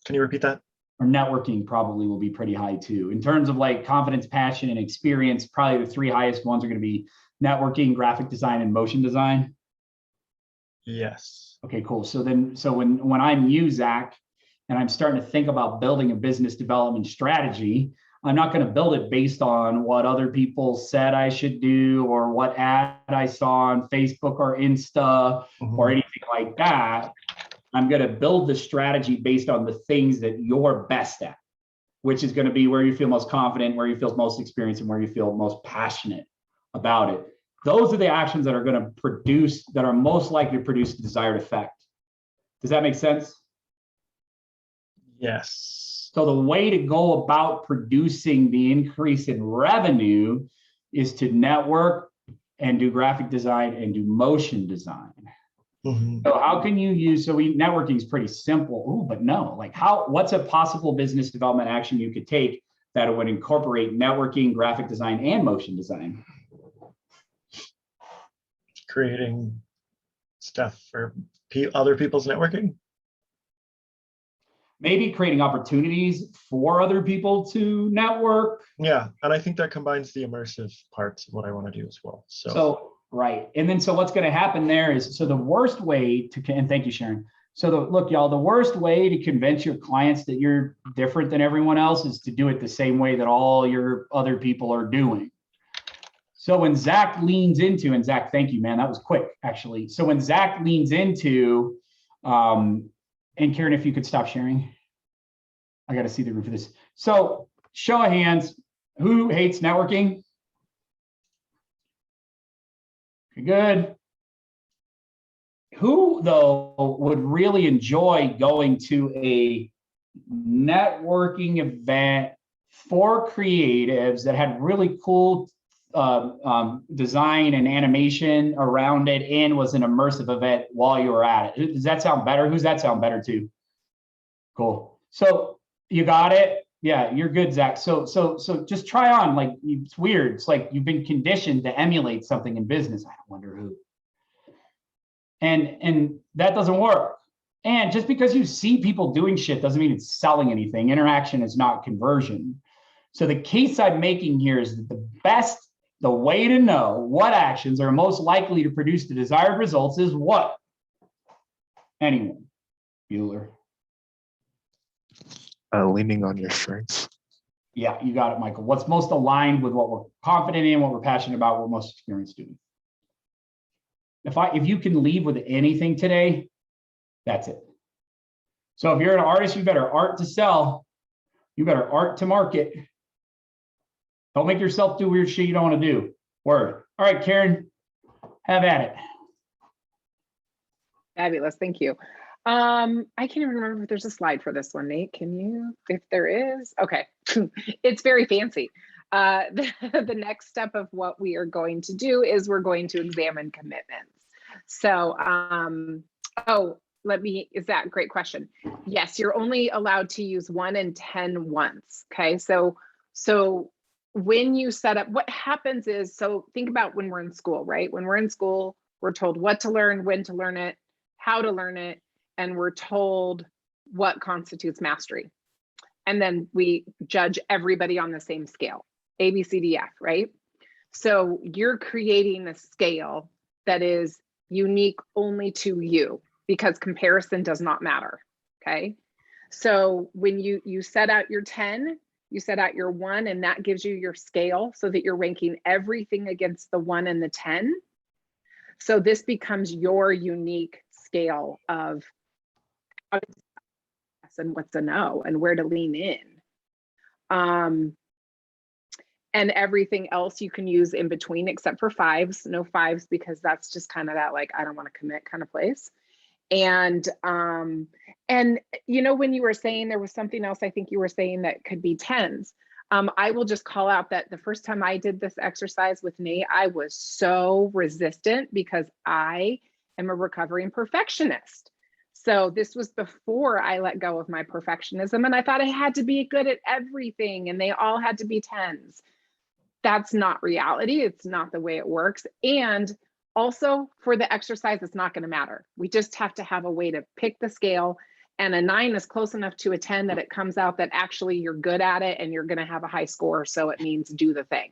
you repeat that? or networking probably will be pretty high too. In terms of like confidence, passion, and experience, probably the 3 highest ones are going to be networking, graphic design, and motion design. Yes. Okay, cool. So when I'm you, Zach, and I'm starting to think about building a business development strategy, I'm not going to build it based on what other people said I should do or what ad I saw on Facebook or Insta or anything like that. I'm going to build the strategy based on the things that you're best at, which is going to be where you feel most confident, where you feel most experienced, and where you feel most passionate about it. Those are the actions that are going to produce, that are most likely to produce the desired effect. Does that make sense? Yes. So the way to go about producing the increase in revenue is to network and do graphic design and do motion design. So how can you use, networking is pretty simple. Oh, but no, like what's a possible business development action you could take that would incorporate networking, graphic design, and motion design? Creating stuff for other people's networking. Maybe creating opportunities for other people to network. Yeah, and I think that combines the immersive parts of what I want to do as well. So right, and then so what's going to happen there is, so the worst way to, and thank you, Sharon. So look, y'all, the worst way to convince your clients that you're different than everyone else is to do it the same way that all your other people are doing. So when Zach leans into, and Zach, thank you, man, that was quick, actually. So when Zach leans into, and Karen, if you could stop sharing, I got to see the roof of this. So show of hands, who hates networking? Okay, good. Who, though, would really enjoy going to a networking event for creatives that had really cool design and animation around it and was an immersive event while you were at it? Does that sound better? Who's that sound better to? Cool. So you got it? Yeah, you're good, Zach. So just try on. Like, it's weird. It's like you've been conditioned to emulate something in business. I don't wonder who. And that doesn't work. And just because you see people doing shit doesn't mean it's selling anything. Interaction is not conversion. So the case I'm making here is that the way to know what actions are most likely to produce the desired results is what? Anyone? Bueller. Leaning on your strengths. Yeah, you got it, Michael. What's most aligned with what we're confident in, what we're passionate about, what we're most experienced doing. If you can leave with anything today, that's it. So if you're an artist, you better art to sell. You better art to market. Don't make yourself do weird shit you don't want to do. Word. All right, Karen, have at it. Fabulous, thank you. I can't even remember if there's a slide for this one, Nate. Can you? If there is, okay. It's very fancy. The next step of what we are going to do is we're going to examine commitments. So, is that a great question? Yes, you're only allowed to use 1 and 10 once. Okay, so when you set up, what happens is, so think about when we're in school, right? When we're in school, we're told what to learn, when to learn it, how to learn it, and we're told what constitutes mastery. And then we judge everybody on the same scale, A, B, C, D, F, right? So you're creating a scale that is unique only to you because comparison does not matter, okay? So when you set out your 10, you set out your 1, and that gives you your scale so that you're ranking everything against the 1 and the 10. So this becomes your unique scale of and what's a no and where to lean in. And everything else you can use in between except for 5s, no 5s, because that's just kind of that, like, I don't want to commit kind of place. And you know, when you were saying there was something else, I think you were saying that could be 10s. I will just call out that the first time I did this exercise with Nate, I was so resistant because I am a recovering perfectionist. So this was before I let go of my perfectionism, and I thought I had to be good at everything and they all had to be 10s. That's not reality. It's not the way it works. And also for the exercise, it's not going to matter. We just have to have a way to pick the scale and a 9 is close enough to a 10 that it comes out that actually you're good at it and you're going to have a high score. So it means do the thing.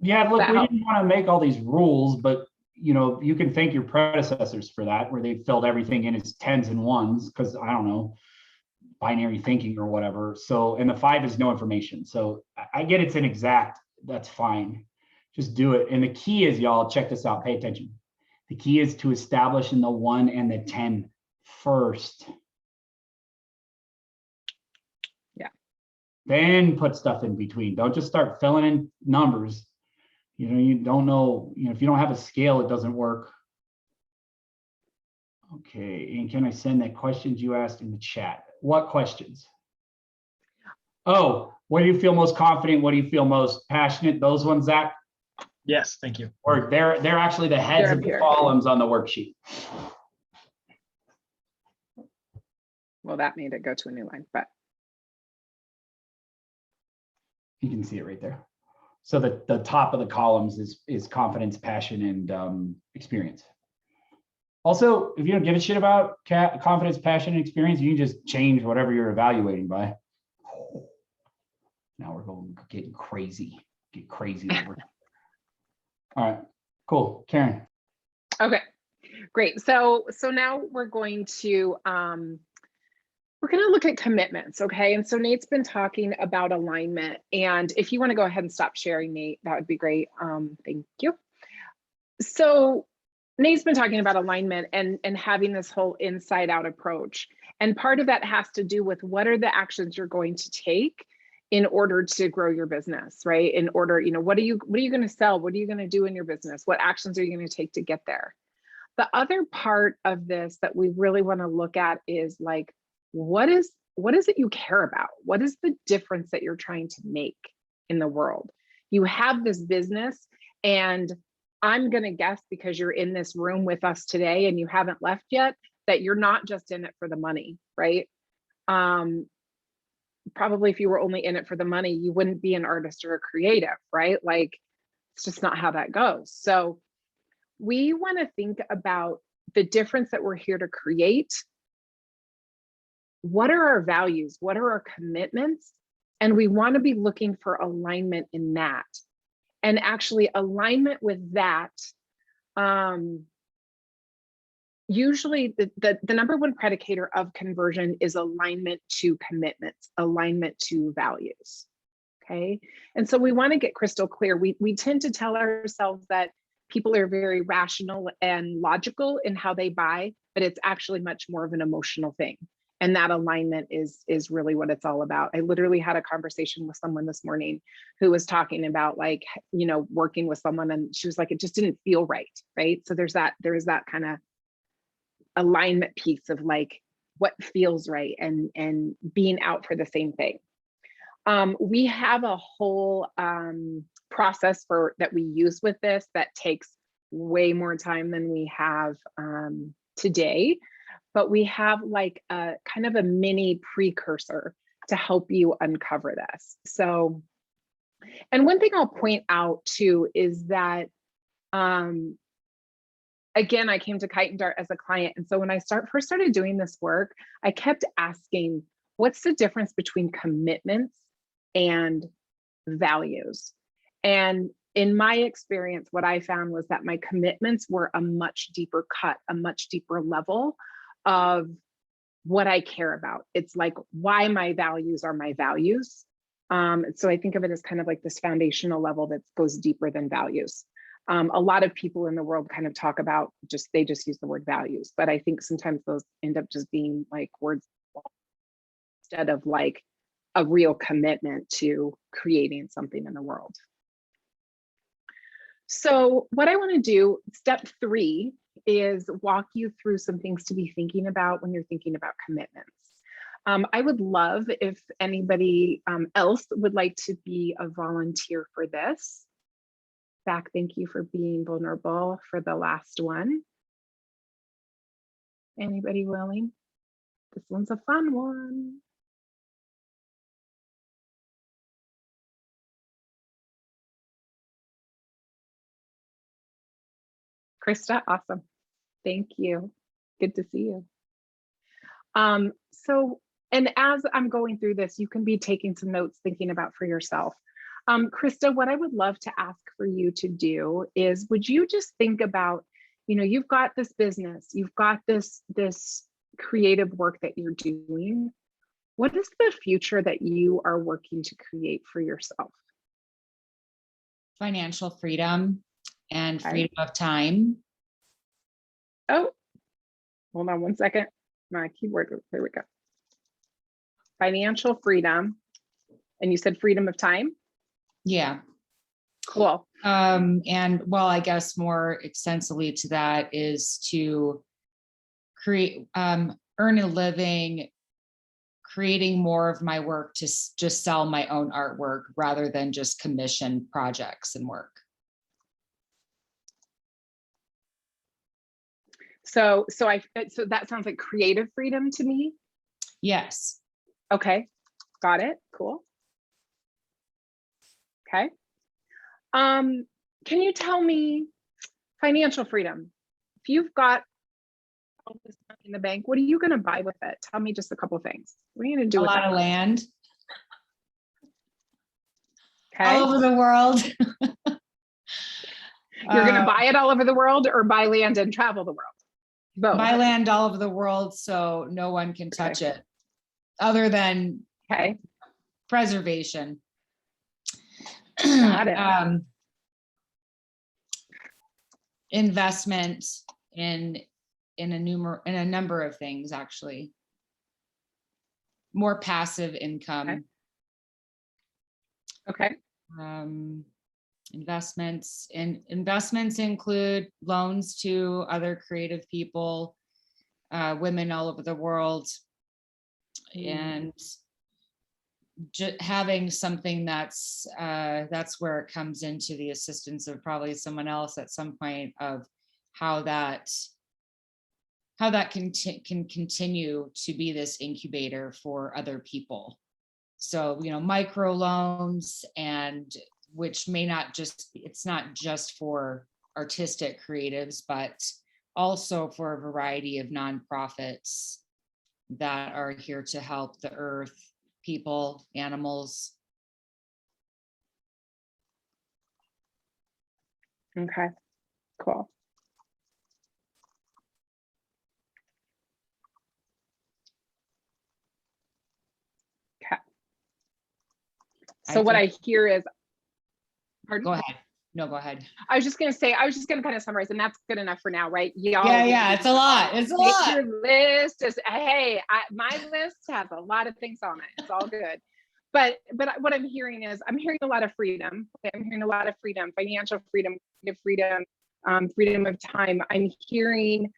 Yeah, look, That we help? didn't want to make all these rules, but you know, you can thank your predecessors for that, where they filled everything in as 10s and 1s, because I don't know, binary thinking or whatever. So, and the 5 is no information. So I get it's inexact. That's fine. Just do it. And the key is, y'all, check this out. Pay attention. The key is to establish in the 1 and the 10 first. Yeah. Then put stuff in between. Don't just start filling in numbers. You know, you don't know, you know, if you don't have a scale, it doesn't work. Okay, and can I send the questions you asked in the chat? What questions? Oh, what do you feel most confident? What do you feel most passionate? Those ones, Zach? Yes, thank you. Or they're actually the heads They're of up the here. columns on the worksheet. Well, that made it go to a new line, but You can see it right there. So the top of the columns is confidence, passion, and experience. Also, if you don't give a shit about confidence, passion, and experience, you can just change whatever you're evaluating by. Now we're getting crazy. Get crazy over. All right, cool. Karen. okay, great. So now we're going to look at commitments, okay? And so Nate's been talking about alignment, and if you want to go ahead and stop sharing, Nate, that would be great. Thank you. So Nate's been talking about alignment and having this whole inside out approach. And part of that has to do with what are the actions you're going to take in order to grow your business, right? In order, you know, what are you going to sell? What are you going to do in your business? What actions are you going to take to get there? The other part of this that we really want to look at is like, what is it you care about? What is the difference that you're trying to make in the world? You have this business, and I'm going to guess, because you're in this room with us today and you haven't left yet, that you're not just in it for the money, right? Probably if you were only in it for the money, you wouldn't be an artist or a creative, right? Like, it's just not how that goes. So we want to think about the difference that we're here to create. What are our values? What are our commitments? And we want to be looking for alignment in that. And actually alignment with that, usually the number one predicator of conversion is alignment to commitments, alignment to values, okay? And so we want to get crystal clear. We tend to tell ourselves that people are very rational and logical in how they buy, but it's actually much more of an emotional thing. And that alignment is really what it's all about. I literally had a conversation with someone this morning who was talking about, like, you know, working with someone, and she was like, it just didn't feel right, right? So there is that kind of alignment piece of like what feels right and being out for the same thing. We have a whole process that we use with this that takes way more time than we have today. But we have like a kind of a mini precursor to help you uncover this. So, and one thing I'll point out too is that, again, I came to Kite Dart as a client. And so when I first started doing this work, I kept asking, what's the difference between commitments and values? And in my experience, what I found was that my commitments were a much deeper cut, a much deeper level of what I care about. It's like why my values are my values. So I think of it as kind of like this foundational level that goes deeper than values. A lot of people in the world kind of talk about they just use the word values, but I think sometimes those end up just being like words instead of like a real commitment to creating something in the world. So what I want to do, step 3, is walk you through some things to be thinking about when you're thinking about commitments. I would love if anybody else would like to be a volunteer for this. Zach, thank you for being vulnerable for the last one. Anybody willing? This one's a fun one. Krista, awesome. Thank you. Good to see you. So, and as I'm going through this, you can be taking some notes, thinking about for yourself. Krista, what I would love to ask for you to do is, would you just think about, you know, you've got this business, you've got this creative work that you're doing. What is the future that you are working to create for yourself? Financial freedom and Okay. freedom of time. Oh, hold on one second. My keyboard, there we go. Financial freedom. And you said freedom of time? Yeah. Cool. And well, I guess more extensively to that is to create, earn a living, creating more of my work to just sell my own artwork rather than just commission projects and work. So that sounds like creative freedom to me. Yes. Okay, got it. Cool. Okay. Can you tell me financial freedom? If you've got all this money in the bank, what are you going to buy with it? Tell me just a couple of things. What are you going to do A with lot of land. Okay. All over the world. You're going to buy it all over the world, or buy land and travel the world? Both. Buy land all over the world so no one can touch it other than preservation. Got it. Investment in a number of things, actually. More passive income. Okay. Investments include loans to other creative people, women all over the world, and just having something that's where it comes into the assistance of probably someone else at some point, of how that can continue to be this incubator for other people. So, you know, micro loans, and which may not just, it's not just for artistic creatives, but also for a variety of nonprofits that are here to help the earth, people, animals. Okay, cool. Okay. So what I hear is, pardon? Go ahead. No, go ahead. I was just going to say, I was just going to kind of summarize, and that's good enough for now, right? Y'all, yeah, it's a lot. It's a lot. Your list is, hey, my list has a lot of things on it. It's all good. But what I'm hearing is, I'm hearing a lot of freedom. I'm hearing a lot of freedom, financial freedom, freedom, freedom of time. I'm hearing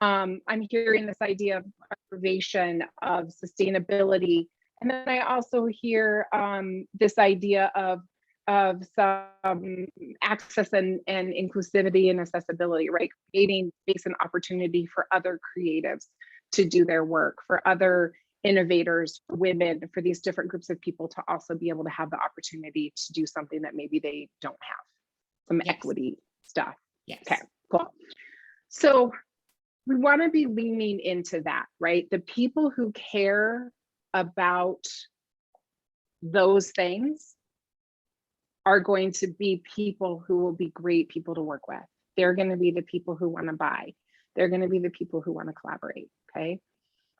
this idea of preservation, of sustainability. And then I also hear this idea of some access and inclusivity and accessibility, right? Creating space and opportunity for other creatives to do their work, for other innovators, for women, for these different groups of people to also be able to have the opportunity to do something that maybe they don't have, some equity stuff. Yes. Okay, cool. So we want to be leaning into that, right? The people who care about those things are going to be people who will be great people to work with. They're going to be the people who want to buy. They're going to be the people who want to collaborate, okay?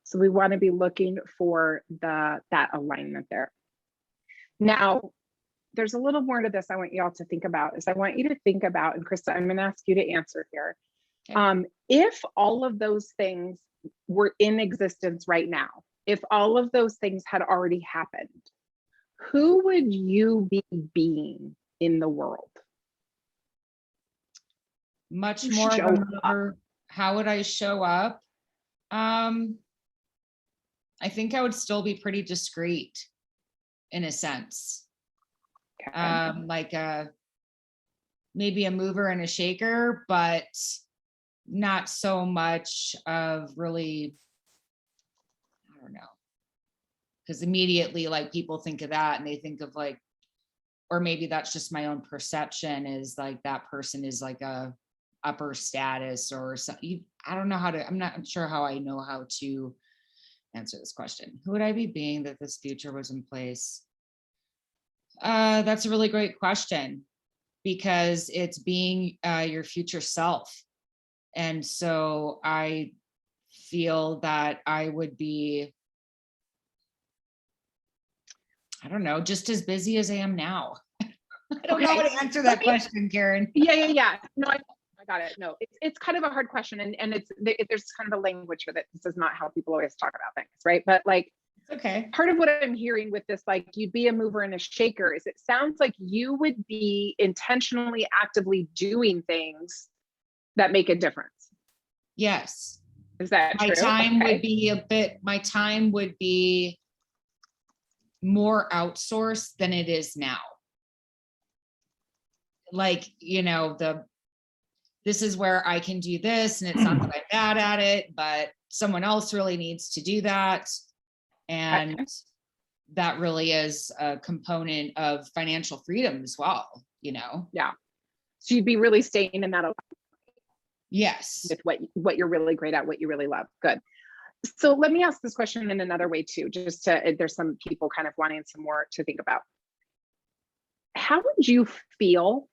So we want to be looking for that alignment there. Now, there's a little more to this I want y'all to think about, is I want you to think about, and Krista, I'm going to ask you to answer here. Okay. If all of those things were in existence right now, if all of those things had already happened, who would you be being in the world? Much more of a mover. How would I show up? I think I would still be pretty discreet in a sense. Okay. Like maybe a mover and a shaker, but not so much of really, I don't know. Because immediately, like, people think of that and they think of like, or maybe that's just my own perception, is like that person is like a upper status or something. I don't know how to, I'm not sure how I know how to answer this question. Who would I be being that this future was in place? That's a really great question, because it's being your future self. And so I feel that I would be, I don't know, just as busy as I am now. I don't know how to answer that question, Karen. Yeah. No, I got it. No, it's kind of a hard question, and there's kind of a language with it. This is not how people always talk about things, right? But like, Okay. part of what I'm hearing with this, like, you'd be a mover and a shaker, is it sounds like you would be intentionally, actively doing things that make a difference. Yes. Is that My true? time Okay. would be my time would be more outsourced than it is now. Like, you know, this is where I can do this, and it's not that I'm bad at it, but someone else really needs to do that. And Okay. that really is a component of financial freedom as well, you know? Yeah. So you'd be really staying in that Yes. with what you're really great at, what you really love. Good. So let me ask this question in another way too, just to, there's some people kind of wanting some more to think about. How would you feel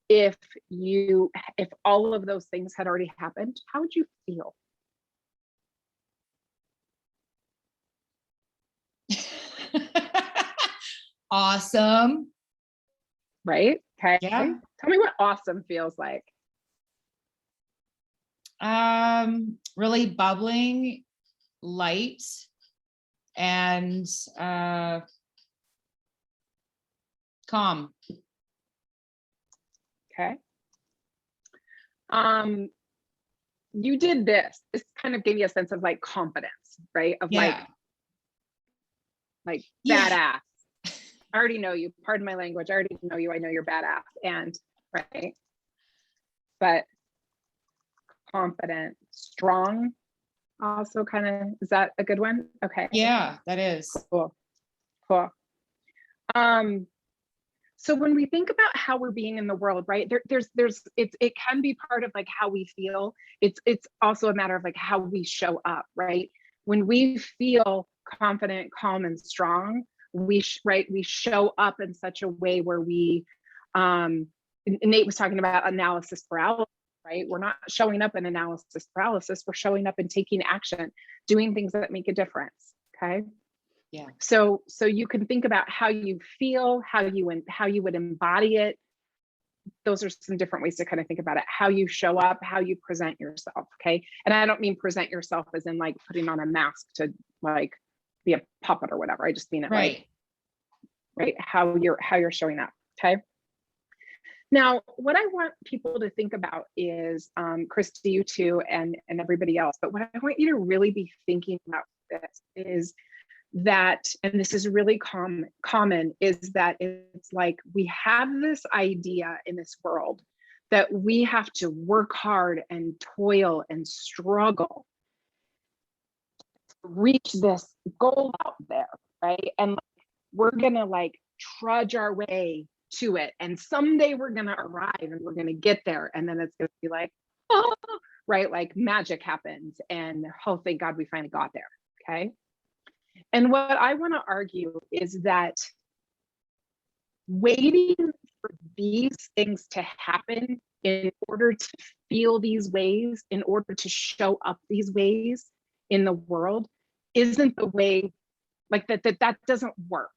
if all of those things had already happened? How would you feel? Awesome. Right? Okay. Yeah. Tell me what awesome feels like. Really bubbling, light, and calm. Okay. You did this. This kind of gave me a sense of like confidence, right? Of Yeah. like Yeah. badass. I already know you. Pardon my language. I already know you. I know you're badass. And right. But confident, strong, also kind of, is that a good one? Okay. Yeah, that is. Cool. So when we think about how we're being in the world, right, it can be part of like how we feel. It's also a matter of like how we show up, right? When we feel confident, calm, and strong, we show up in such a way where we, Nate was talking about analysis paralysis, right? We're not showing up in analysis paralysis. We're showing up and taking action, doing things that make a difference. Okay. Yeah. So you can think about how you feel, how you would embody it. Those are some different ways to kind of think about it. How you show up, how you present yourself. Okay. And I don't mean present yourself as in like putting on a mask to like be a puppet or whatever. I just mean it Right. right. How you're showing up. Okay. Now, what I want people to think about is, Christy, you too, and everybody else, but what I want you to really be thinking about this is that, and this is really common, is that it's like we have this idea in this world that we have to work hard and toil and struggle to reach this goal out there, right? And we're gonna like trudge our way to it, and someday we're gonna arrive and we're gonna get there, and then it's gonna be like, oh, right, like magic happens, and oh, thank God we finally got there. Okay. And what I want to argue is that waiting for these things to happen in order to feel these ways, in order to show up these ways in the world, isn't the way, like that doesn't work.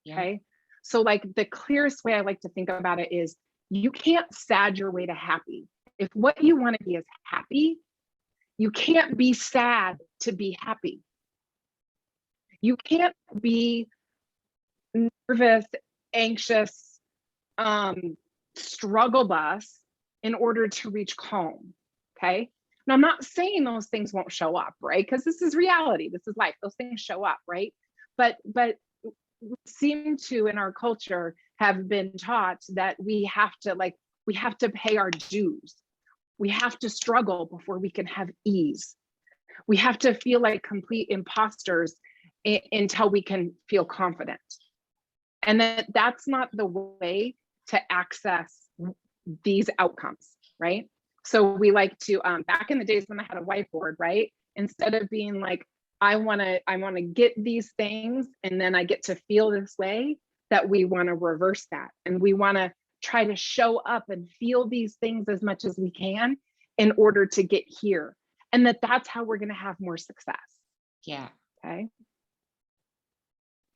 Okay. Yeah. So like the clearest way I like to think about it is you can't sad your way to happy. If what you want to be is happy, you can't be sad to be happy. You can't be nervous, anxious, struggle bus in order to reach calm. Okay. Now, I'm not saying those things won't show up, right? Because this is reality. This is life. Those things show up, right? But we seem to, in our culture, have been taught that we have to pay our dues. We have to struggle before we can have ease. We have to feel like complete imposters until we can feel confident. And that's not the way to access these outcomes, right? So we like to, back in the days when I had a whiteboard, right? instead of being like, I want to get these things and then I get to feel this way, that we want to reverse that. And we want to try to show up and feel these things as much as we can in order to get here. And that's how we're going to have more success. Yeah. Okay.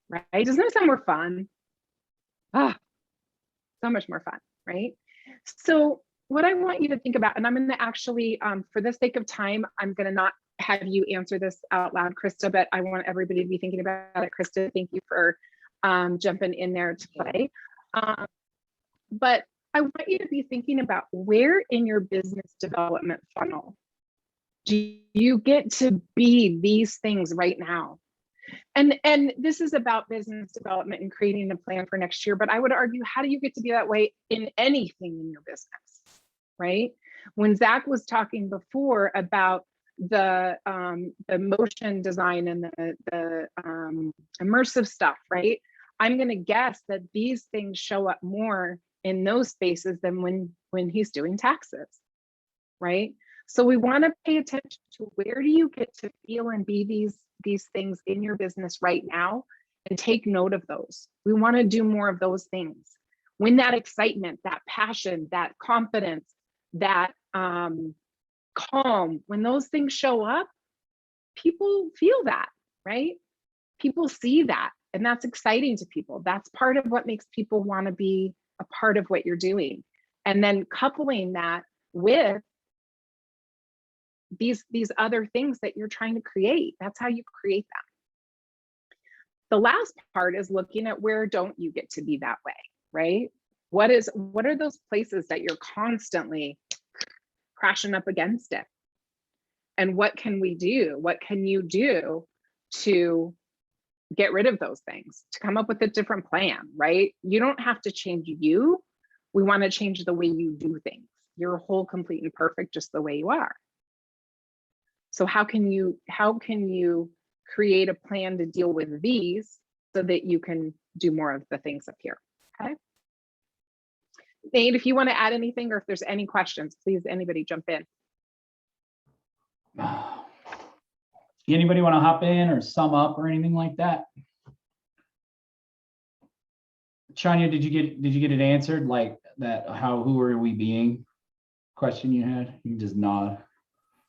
Right. Doesn't it sound more fun? Ah, so much more fun. Right. So what I want you to think about, and I'm going to actually, for the sake of time, I'm going to not have you answer this out loud, Krista, but I want everybody to be thinking about it. Krista, thank you for jumping in there to play. But I want you to be thinking about where in your business development funnel do you get to be these things right now? And this is about business development and creating a plan for next year, but I would argue, how do you get to be that way in anything in your business, right? When Zach was talking before about the motion design and the immersive stuff, right? I'm going to guess that these things show up more in those spaces than when he's doing taxes, right? So we want to pay attention to where do you get to feel and be these things in your business right now, and take note of those. We want to do more of those things. When that excitement, that passion, that confidence, that calm, when those things show up, people feel that, right? People see that, and that's exciting to people. That's part of what makes people want to be a part of what you're doing. And then coupling that with these other things that you're trying to create. That's how you create them. The last part is looking at where don't you get to be that way, right? What are those places that you're constantly crashing up against it? And what can we do? What can you do to get rid of those things, to come up with a different plan, right? You don't have to change you. We want to change the way you do things. You're whole, complete, and perfect just the way you are. So how can you create a plan to deal with these so that you can do more of the things up here? Okay. Nate, if you want to add anything, or if there's any questions, please, anybody jump in. Anybody want to hop in or sum up or anything like that? Shania, did you get it answered, like that? Who are we being? Question you had? You can just nod.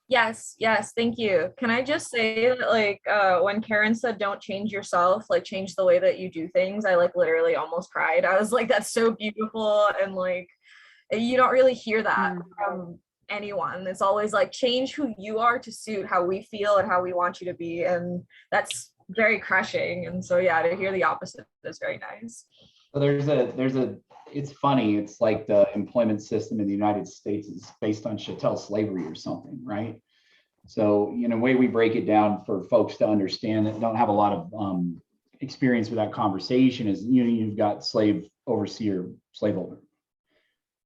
Yes, thank you. Can I just say that, like, when Karen said don't change yourself, like change the way that you do things, I like literally almost cried. I was like, that's so beautiful. And like, you don't really hear that from anyone. It's always like, change who you are to suit how we feel and how we want you to be. And that's very crushing. And so yeah, to hear the opposite is very nice. So it's funny. It's like the employment system in the United States is based on chattel slavery or something, right? So, in a way, we break it down for folks to understand that don't have a lot of experience with that conversation is, you've got slave overseer, slaveholder.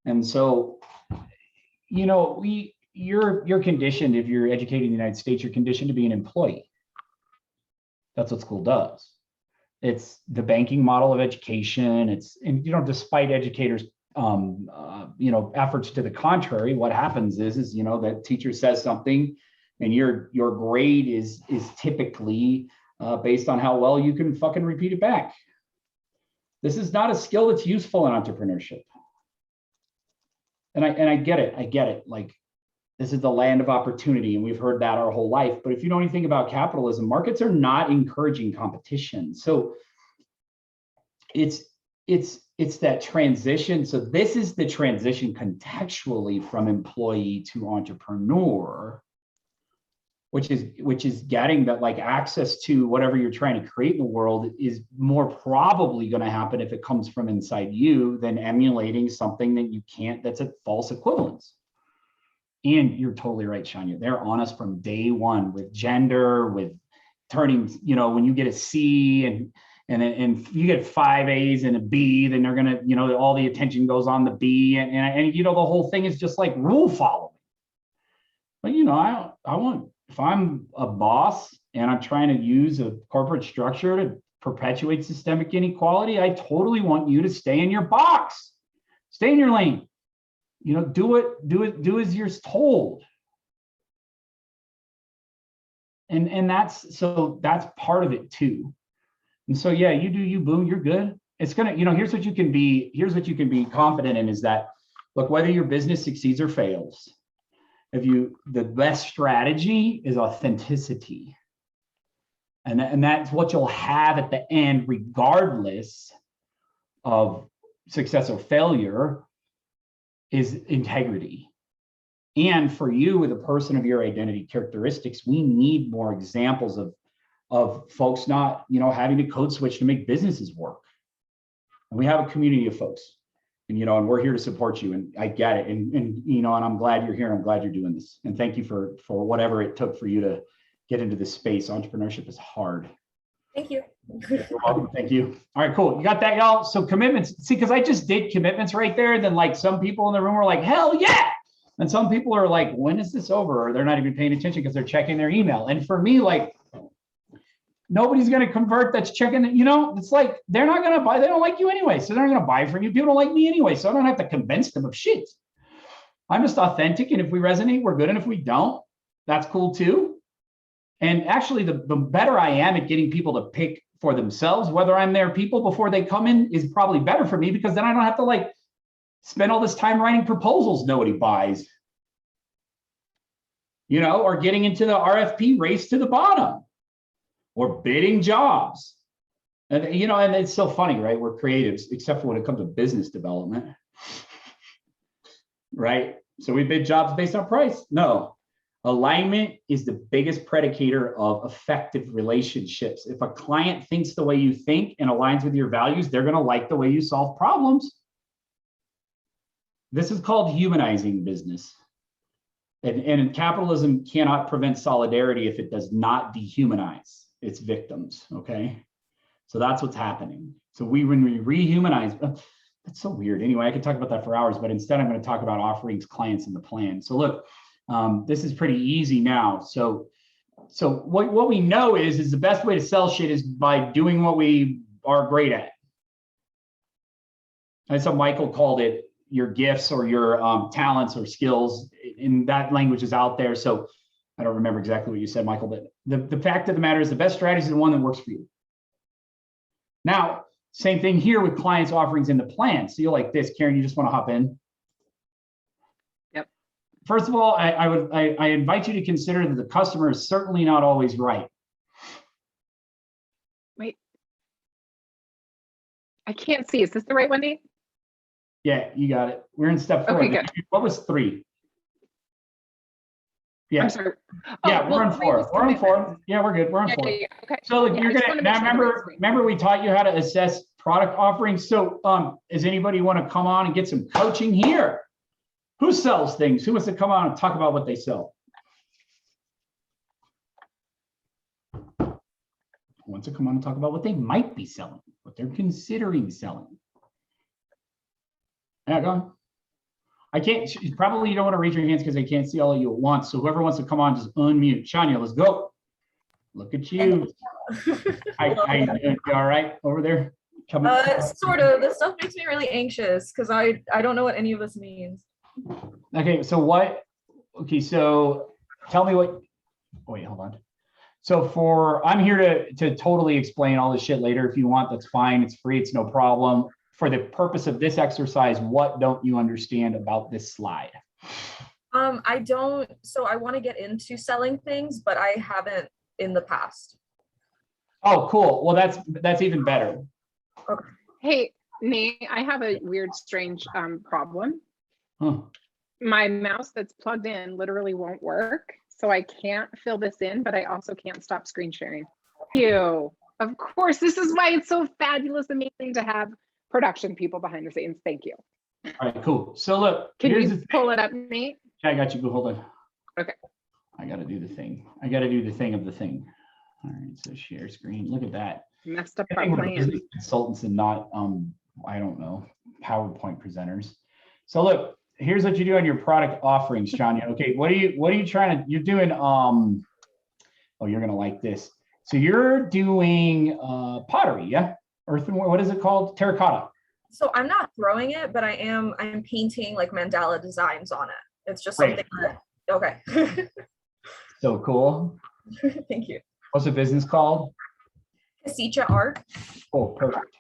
And so, you're conditioned, if you're educated in the United States, you're conditioned to be an employee. That's what school does. It's the banking model of education. Despite educators, efforts to the contrary, what happens is that teacher says something, and your grade is typically based on how well you can fucking repeat it back. This is not a skill that's useful in entrepreneurship. And I get it. Like, this is the land of opportunity, and we've heard that our whole life. But if you know anything about capitalism, markets are not encouraging competition. So it's that transition. So this is the transition contextually from employee to entrepreneur, which is getting that, like, access to whatever you're trying to create in the world is more probably going to happen if it comes from inside you than emulating something that you can't, that's a false equivalence. And you're totally right, Shania. They're on us from day one with gender, with turning, when you get a C and you get 5 A's and a B, then they're gonna, all the attention goes on the B, and the whole thing is just like rule following. But I want, if I'm a boss and I'm trying to use a corporate structure to perpetuate systemic inequality, I totally want you to stay in your box, stay in your lane. Do as you're told. And that's part of it too. And so, yeah, you do you, boom, you're good. It's gonna, here's what you can be confident in is that, look, whether your business succeeds or fails, the best strategy is authenticity. And that's what you'll have at the end, regardless of success or failure, is integrity. And for you, with a person of your identity characteristics, we need more examples of folks not, having to code switch to make businesses work. And we have a community of folks, and we're here to support you. And I get it. And I'm glad you're here. I'm glad you're doing this. And thank you for whatever it took for you to get into this space. Entrepreneurship is hard. Thank you. You're welcome. Thank you. All right, cool. You got that, y'all? So commitments. See, because I just did commitments right there. And then like some people in the room were like, hell yeah. And some people are like, when is this over? Or they're not even paying attention because they're checking their email. And for me, like, nobody's going to convert that's checking it. It's like, they're not going to buy. They don't like you anyway. So they're not going to buy from you. People don't like me anyway. So I don't have to convince them of shit. I'm just authentic. And if we resonate, we're good. And if we don't, that's cool too. And actually, the better I am at getting people to pick for themselves, whether I'm their people before they come in, is probably better for me, because then I don't have to like spend all this time writing proposals nobody buys, or getting into the RFP race to the bottom, or bidding jobs. And, and it's so funny, right? We're creatives, except for when it comes to business development, right? So we bid jobs based on price. No. Alignment is the biggest predicator of effective relationships. If a client thinks the way you think and aligns with your values, they're going to like the way you solve problems. This is called humanizing business. And capitalism cannot prevent solidarity if it does not dehumanize its victims, okay? So that's what's happening. So when we rehumanize, that's so weird. Anyway, I could talk about that for hours, but instead I'm going to talk about offerings, clients, and the plan. So look, this is pretty easy now. So what we know is the best way to sell shit is by doing what we are great at. That's what Michael called it, your gifts or your talents or skills. And that language is out there. So I don't remember exactly what you said, Michael, but the fact of the matter is the best strategy is the one that works for you. Now, same thing here with clients, offerings, and the plan. So you're like this, Karen, you just want to hop in? First of all, I invite you to consider that the customer is certainly not always right. Wait, I can't see. Is this the right one, Nate? Yeah, you got it. We're in step 4. Okay, good. What was 3? Yeah. I'm sorry. Yeah, we're on 4. We're on 4. Yeah, we're good. We're on 4. Yeah, okay. So look, Yeah, you're I just gonna wanna make now sure remember we taught you how to assess product offerings. So does anybody want to come on and get some coaching here? Who sells things? Who wants to come on and talk about what they sell? Who wants to come on and talk about what they might be selling, what they're considering selling? Yeah, go on. I can't, probably you don't want to raise your hands because I can't see all of you at once. So whoever wants to come on, just unmute. Shania, let's go. Look at you. You all right over there? Sort of. This stuff makes me really anxious because I don't know what any of this means. Okay, so so tell me what, wait, hold on. So I'm here to totally explain all this shit later. If you want, that's fine. It's free, it's no problem. For the purpose of this exercise, what don't you understand about this slide? I don't, so I want to get into selling things, but I haven't in the past. Oh, cool. Well, that's even better. Okay. Hey, Nate, I have a weird, strange problem. Huh. My mouse that's plugged in literally won't work. So I can't fill this in, but I also can't stop screen sharing. You, of course, this is why it's so fabulous, amazing to have production people behind the scenes. Thank you. All right, cool. So look, Can here's you pull it up, Nate? I got you. Go, hold on. Okay. I got to do the thing. I got to do the thing of the thing. All right, so share screen. Look at that. Messed up I our think we're plan. business consultants and not, I don't know, PowerPoint presenters. So look, here's what you do on your product offerings, John. Okay, what are you trying to? You're doing. Oh, you're gonna like this. So you're doing pottery, yeah? Earthenware. What is it called? Terracotta. So I'm not throwing it, but I'm painting like mandala designs on it. It's just Great. something that, okay. So cool. Thank you. What's the business called? Kasicha Art. Oh, perfect.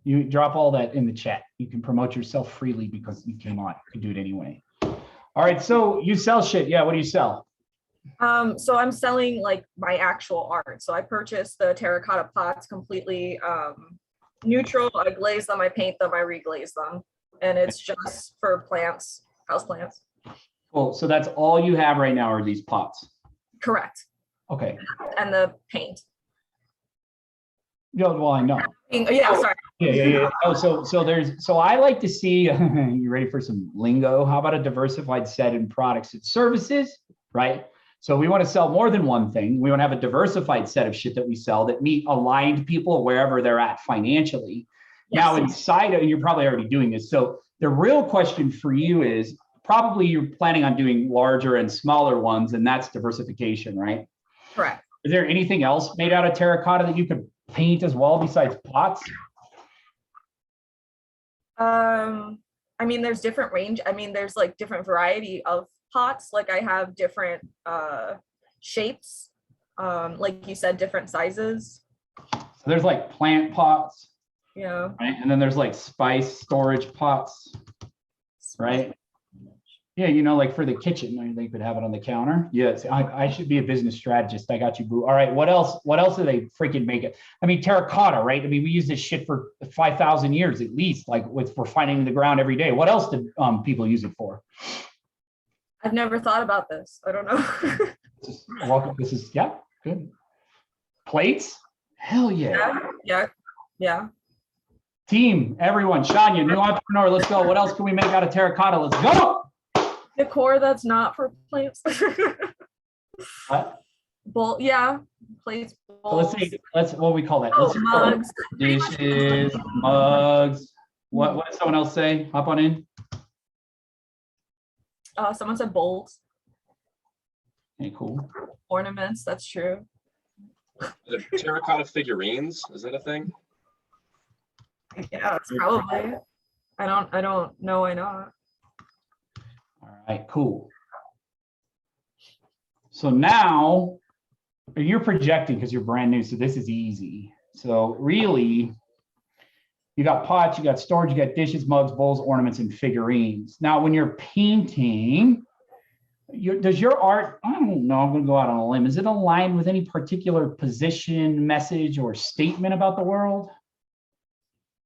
You drop all that in the chat. You can promote yourself freely because you cannot. You can do it anyway. All right, so you sell shit. Yeah, what do you sell? So I'm selling like my actual art. So I purchased the terracotta pots completely neutral. I glaze them, I paint them, I reglaze them. And it's just for plants, house plants. Cool. So that's all you have right now are these pots. Correct. Okay. And the paint. Yeah, well, I know. Yeah, sorry. Yeah. Oh, so I like to see, you ready for some lingo? How about a diversified set in products and services, right? So we want to sell more than one thing. We want to have a diversified set of shit that we sell that meet aligned people wherever they're at financially. Yes. Now inside of, and you're probably already doing this. So the real question for you is probably you're planning on doing larger and smaller ones, and that's diversification, right? Correct. Is there anything else made out of terracotta that you could paint as well besides pots? I mean, there's different range. I mean, there's like different variety of pots. Like I have different shapes, like you said, different sizes. So there's like plant pots. Yeah. Right. And then there's like spice storage pots. Right. Yeah, you know, like for the kitchen, they could have it on the counter. Yes, I should be a business strategist. I got you, boo. All right, what else? What else do they freaking make it? I mean, terracotta, right? I mean, we use this shit for 5,000 years at least. Like we're finding the ground every day. What else do people use it for? I've never thought about this. I don't know. Welcome. This is yeah, good. Plates? Hell yeah. Yeah. Team, everyone, Shania, new entrepreneur. Let's go. What else can we make out of terracotta? Let's go. Decor that's not for plants. What? Bowl, yeah, plates, bowls. So let's what we call that? Oh, mugs. Dishes, mugs. What did someone else say? Hop on in. Someone said bowls. Okay, cool. Ornaments, that's true. The terracotta figurines, is that a thing? Yeah, it's probably. I don't know why not. All right, cool. So now you're projecting because you're brand new. So this is easy. So really, you got pots, you got storage, you got dishes, mugs, bowls, ornaments, and figurines. Now, when you're painting, does your art, I don't know, I'm going to go out on a limb. Is it aligned with any particular position, message, or statement about the world?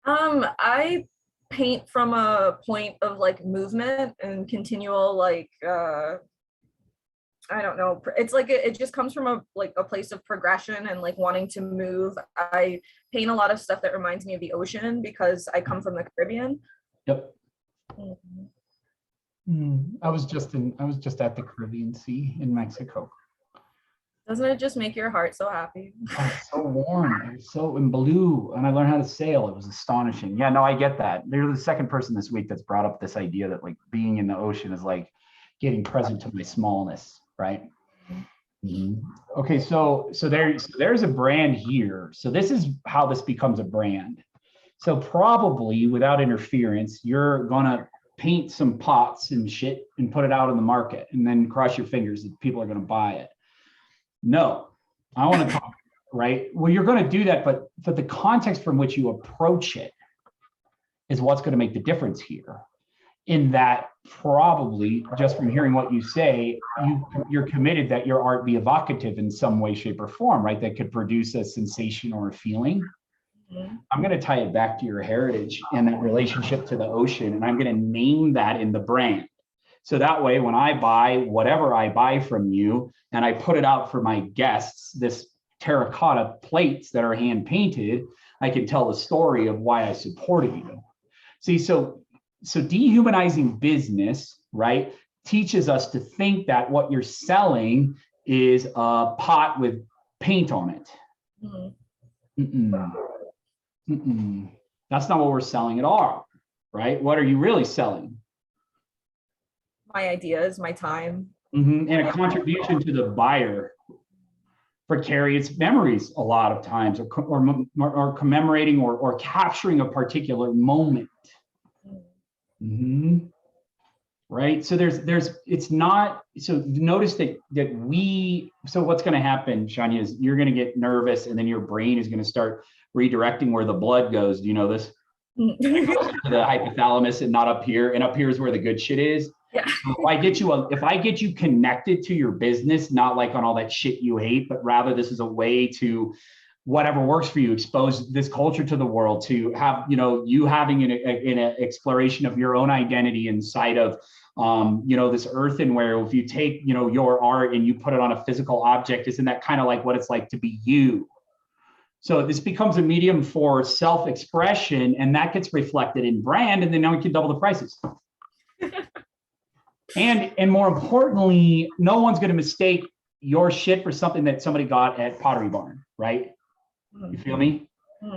I paint from a point of like movement and continual like I don't know, it's like it just comes from a place of progression and like wanting to move. I paint a lot of stuff that reminds me of the ocean because I come from the Caribbean. Yep. I was just at the Caribbean Sea in Mexico. Doesn't it just make your heart so happy? Oh, it's so warm. It's so in blue. And I learned how to sail. It was astonishing. Yeah, no, I get that. You're the second person this week that's brought up this idea that like being in the ocean is like getting present to my smallness, right? Mm-hmm. Okay, so there's a brand here. So this is how this becomes a brand. So probably without interference, you're gonna paint some pots and shit and put it out in the market and then cross your fingers that people are gonna buy it. No, I want to talk, right? Well, you're going to do that, but the context from which you approach it is what's going to make the difference here. In that, probably just from hearing what you say, you're committed that your art be evocative in some way, shape, or form, right? That could produce a sensation or a feeling. Mm-hmm. I'm going to tie it back to your heritage and that relationship to the ocean, and I'm going to name that in the brand. So that way, when I buy whatever I buy from you and I put it out for my guests, this terracotta plates that are hand painted, I can tell the story of why I supported you. See, so dehumanizing business, right, teaches us to think that what you're selling is a pot with paint on it. That's not what we're selling at all, right? What are you really selling? My ideas, my time. And a contribution to the buyer, precarious memories a lot of times, or commemorating or capturing a particular moment. right? So it's not, so notice so what's going to happen, Shania, is you're going to get nervous and then your brain is going to start redirecting where the blood goes. Do you know this? To the hypothalamus and not up here, and up here is where the good shit is. Yeah. So if I get you connected to your business, not like on all that shit you hate, but rather this is a way to whatever works for you, expose this culture to the world, to have, you having an exploration of your own identity inside of, this earthenware. If you take, your art and you put it on a physical object, isn't that kind of like what it's like to be you? So this becomes a medium for self-expression, and that gets reflected in brand, and then now we can double the prices. And more importantly, no one's going to mistake your shit for something that somebody got at Pottery Barn, right? You feel me?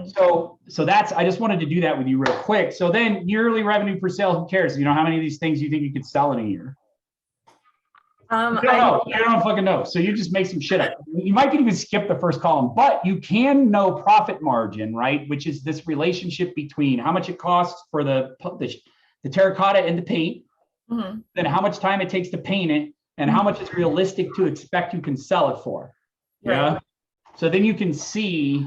So that's, I just wanted to do that with you real quick. So then yearly revenue per sale, who cares? How many of these things you think you could sell in a year? You don't fucking know. So you just make some shit up. You might even skip the first column, but you can know profit margin, right? Which is this relationship between how much it costs for the terracotta and the paint, then how much time it takes to paint it, and how much is realistic to expect you can sell it for. Yeah. Right. So then you can see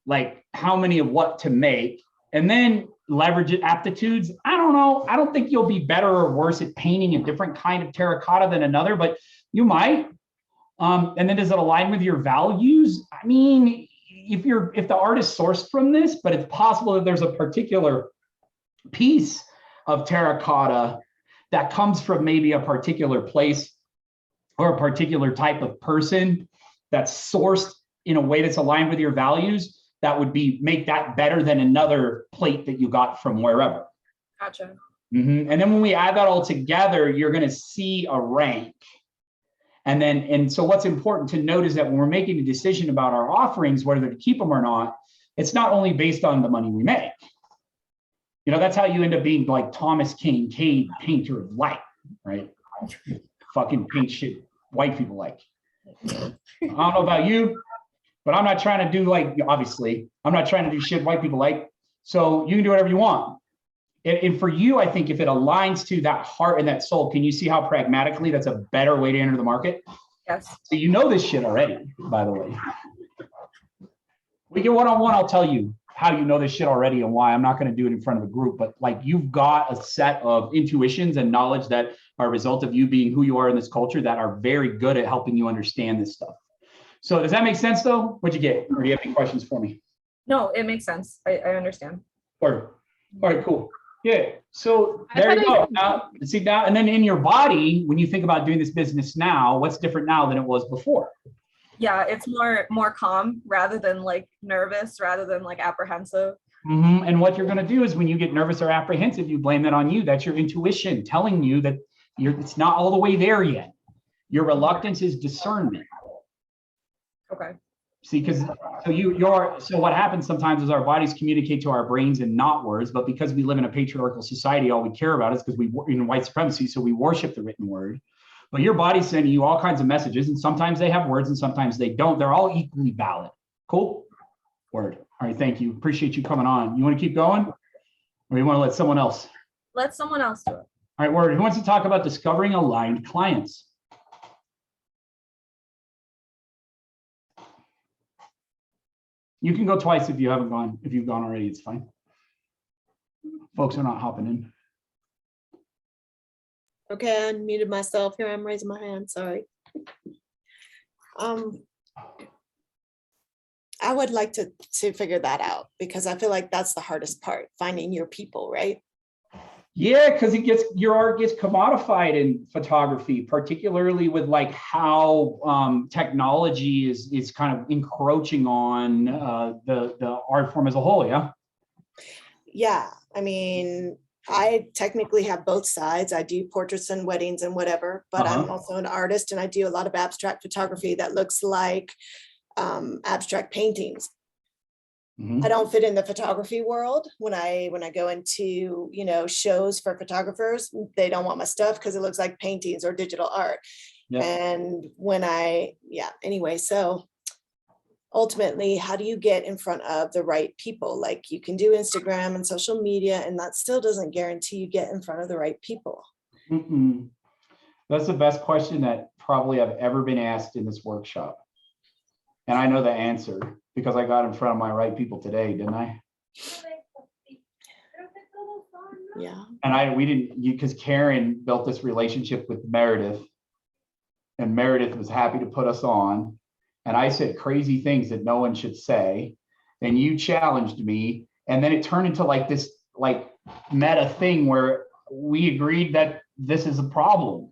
like how many of what to make, and then leverage it aptitudes. I don't know. I don't think you'll be better or worse at painting a different kind of terracotta than another, but you might. And then does it align with your values? I mean, if the art is sourced from this, but it's possible that there's a particular piece of terracotta that comes from maybe a particular place or a particular type of person that's sourced in a way that's aligned with your values, that would make that better than another plate that you got from wherever. Gotcha. And then when we add that all together, you're going to see a rank. And so what's important to note is that when we're making a decision about our offerings, whether to keep them or not, it's not only based on the money we make. That's how you end up being like Thomas Kincaid, painter of light, right? Fucking paint shit white people like. I don't know about you, but I'm not trying to do obviously, I'm not trying to do shit white people like. So you can do whatever you want. And for you, I think if it aligns to that heart and that soul, can you see how pragmatically that's a better way to enter the market? Yes. So you know this shit already, by the way. We get one-on-one, I'll tell you how you know this shit already and why. I'm not going to do it in front of a group, but you've got a set of intuitions and knowledge that are a result of you being who you are in this culture that are very good at helping you understand this stuff. So does that make sense though? What'd you get? Or do you have any questions for me? No, it makes sense. I understand. All right, cool. Yeah. So there you go. Now, and then in your body, when you think about doing this business now, what's different now than it was before? Yeah, it's more calm rather than nervous, rather than apprehensive. And what you're going to do is when you get nervous or apprehensive, you blame that on you. That's your intuition telling you that it's not all the way there yet. Your reluctance is discernment. Okay. See, so what happens sometimes is our bodies communicate to our brains in not words, but because we live in a patriarchal society, all we care about is because we in white supremacy, so we worship the written word. But your body's sending you all kinds of messages, and sometimes they have words and sometimes they don't. They're all equally valid. Cool? Word. All right, thank you. Appreciate you coming on. You want to keep going? Or you want to let someone else? Let someone else do it. All right, Word. Who wants to talk about discovering aligned clients? You can go twice if you haven't gone. If you've gone already, it's fine. Folks are not hopping in. Okay, I unmuted myself. Here I'm raising my hand, sorry. I would like to figure that out because I feel like that's the hardest part, finding your people, right? Yeah, because your art gets commodified in photography, particularly with how technology is kind of encroaching on the art form as a whole. Yeah. Yeah, I mean, I technically have both sides. I do portraits and weddings and whatever, but I'm also an artist and I do a lot of abstract photography that looks like abstract paintings. I don't fit in the photography world. When I go into, shows for photographers, they don't want my stuff because it looks like paintings or digital art. Yep. And anyway, so ultimately, how do you get in front of the right people? Like you can do Instagram and social media, and that still doesn't guarantee you get in front of the right people. Mm-mm. That's the best question that probably I've ever been asked in this workshop. And I know the answer because I got in front of my right people today, didn't I? Yeah. And we didn't, because Karen built this relationship with Meredith, and Meredith was happy to put us on. And I said crazy things that no one should say. And you challenged me. And then it turned into like this like meta thing where we agreed that this is a problem.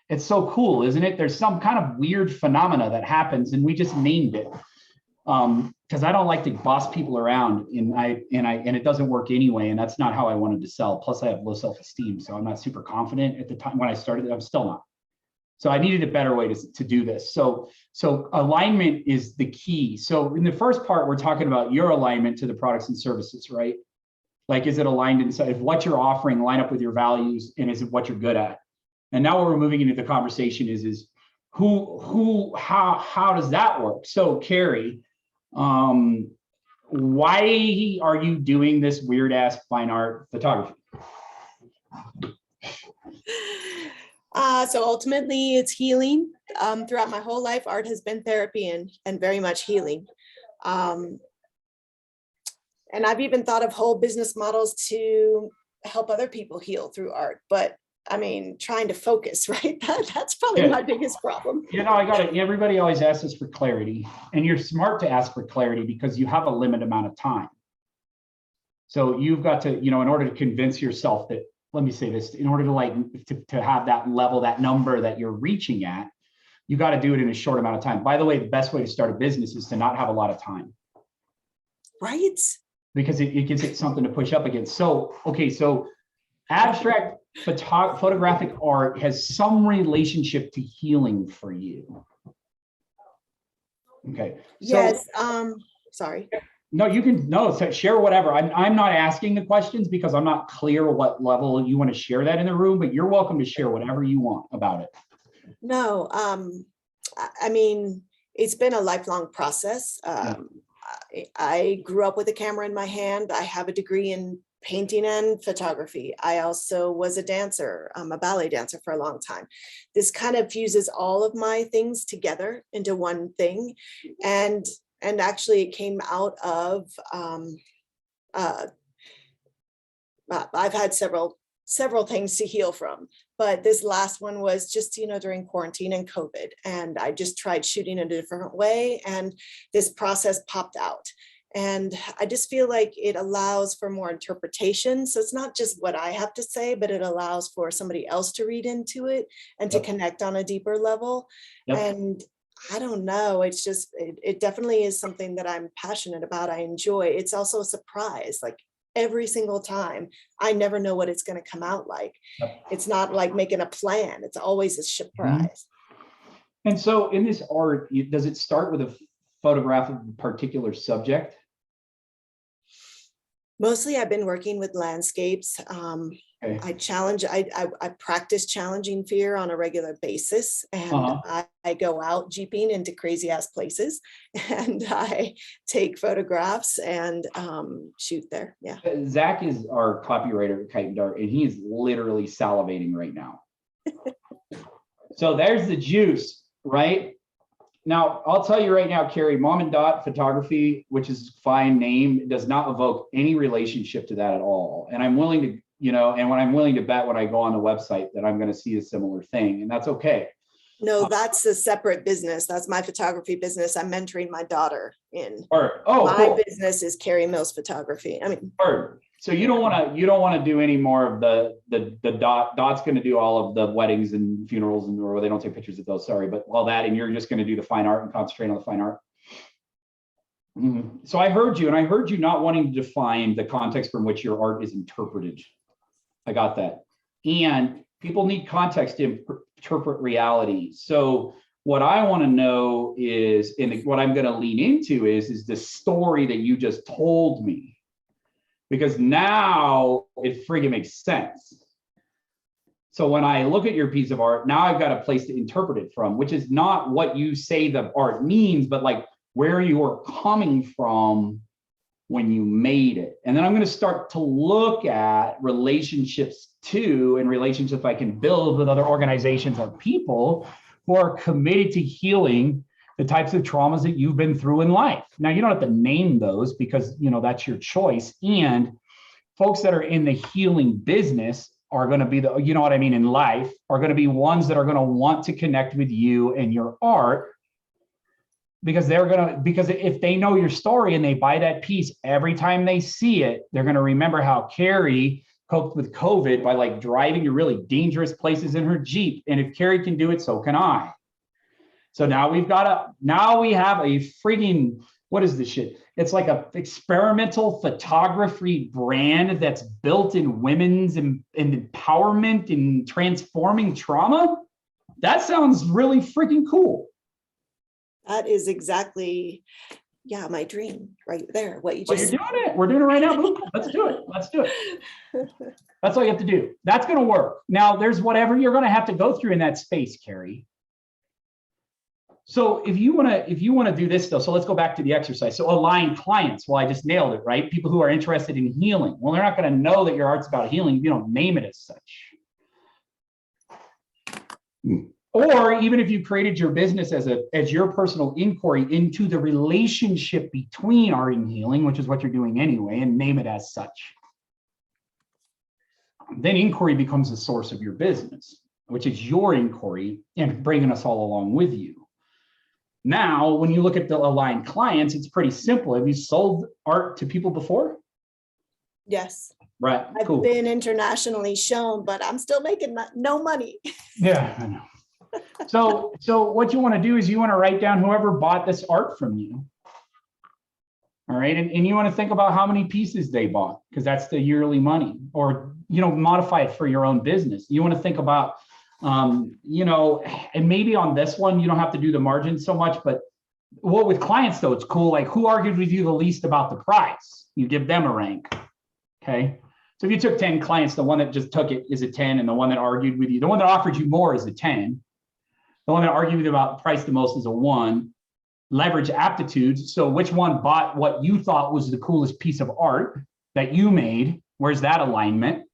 It's so cool, isn't it? There's some kind of weird phenomena that happens and we just named it. Because I don't like to boss people around and it doesn't work anyway. And that's not how I wanted to sell. Plus I have low self-esteem. So I'm not super confident at the time when I started, I'm still not. So I needed a better way to do this. So alignment is the key. So in the first part, we're talking about your alignment to the products and services, right? Like, is it aligned inside of what you're offering, line up with your values, and is it what you're good at? And now what we're moving into the conversation is how does that work? So Carrie, why are you doing this weird ass fine art photography? So ultimately it's healing. Throughout my whole life, art has been therapy and very much healing. And I've even thought of whole business models to help other people heal through art. But I mean, trying to focus, right? That's probably my biggest problem. You know, I got it. Everybody always asks us for clarity, and you're smart to ask for clarity because you have a limited amount of time. So you've got to, in order to convince yourself that, let me say this, in order to have that level, that number that you're reaching at, you got to do it in a short amount of time. By the way, the best way to start a business is to not have a lot of time. Right. Because it gives it something to push up against. So, okay, so abstract photographic art has some relationship to healing for you. Okay. So, yes. Sorry. No, you can share whatever. I'm not asking the questions because I'm not clear what level you want to share that in the room, but you're welcome to share whatever you want about it. No, I mean, it's been a lifelong process. I grew up with a camera in my hand. I have a degree in painting and photography. I also was a dancer, a ballet dancer for a long time. This kind of fuses all of my things together into one thing. And actually it came out of, I've had several things to heal from, but this last one was just, during quarantine and COVID. And I just tried shooting in a different way. And this process popped out. And I just feel like it allows for more interpretation. So it's not just what I have to say, but it allows for somebody else to read into it and to connect on a deeper level. And I don't know, it's just, it definitely is something that I'm passionate about. I enjoy. It's also a surprise, like every single time. I never know what it's going to come out like. It's not like making a plan. It's always a surprise. And so in this art, does it start with a photograph of a particular subject? Mostly I've been working with landscapes. Okay. I practice challenging fear on a regular basis, and I go out jeeping into crazy ass places and I take photographs and shoot there. Yeah. Zach is our copywriter at Kite Dart, and he is literally salivating right now. So there's the juice, right? Now, I'll tell you right now, Carrie, Mom and Dot Photography, which is a fine name, does not evoke any relationship to that at all. And I'm willing to, and when I'm willing to bet when I go on the website that I'm going to see a similar thing, and that's okay. No, that's a separate business. That's my photography business. I'm mentoring my daughter in. My business is Carrie Mills Photography. I mean, so you don't want to do any more of the Dot's going to do all of the weddings and funerals, and or they don't take pictures of those. Sorry, but all that, and you're just going to do the fine art and concentrate on the fine art. So I heard you, and I heard you not wanting to define the context from which your art is interpreted. I got that, and people need context to interpret reality. So what I want to know is, and what I'm going to lean into is the story that you just told me, because now it friggin' makes sense. So when I look at your piece of art, now I've got a place to interpret it from, which is not what you say the art means, but like where you are coming from when you made it. And then I'm going to start to look at relationships too, and relationships I can build with other organizations or people who are committed to healing the types of traumas that you've been through in life. Now, you don't have to name those because, you know, that's your choice. And folks that are in the healing business are going to be the, you know what I mean, in life, are going to be ones that are going to want to connect with you and your art, because because if they know your story and they buy that piece, every time they see it, they're going to remember how Carrie coped with COVID by like driving to really dangerous places in her Jeep. And if Carrie can do it, so can I. So now we have a freaking, what is this shit? It's like a experimental photography brand that's built in women's and empowerment and transforming trauma. That sounds really freaking cool. That is exactly, yeah, my dream right there. What you Well, just you're doing it. We're doing it right now. Boom. Let's do it. Let's do it. That's all you have to do. That's going to work. Now, there's whatever you're going to have to go through in that space, Carrie. So if you want to do this though, so let's go back to the exercise. So align clients. Well, I just nailed it, right? People who are interested in healing. Well, they're not going to know that your art's about healing if you don't name it as such. Or even if you created your business as your personal inquiry into the relationship between art and healing, which is what you're doing anyway, and name it as such. Then inquiry becomes the source of your business, which is your inquiry and bringing us all along with you. Now, when you look at the aligned clients, it's pretty simple. Have you sold art to people before? yes. Right. I've Cool. been internationally shown, but I'm still making no money. Yeah, I know. So what you want to do is you want to write down whoever bought this art from you. All right. And you want to think about how many pieces they bought, because that's the yearly money, or, you know, modify it for your own business. You want to think about, you know, and maybe on this one, you don't have to do the margin so much, but well, with clients though, it's cool. Like, who argued with you the least about the price? You give them a rank. Okay. So if you took 10 clients, the one that just took it is a 10, and the one that argued with you, the one that offered you more is a 10. The one that argued with you about price the most is a 1. Leverage aptitudes. So which one bought what you thought was the coolest piece of art that you made? Where's that alignment?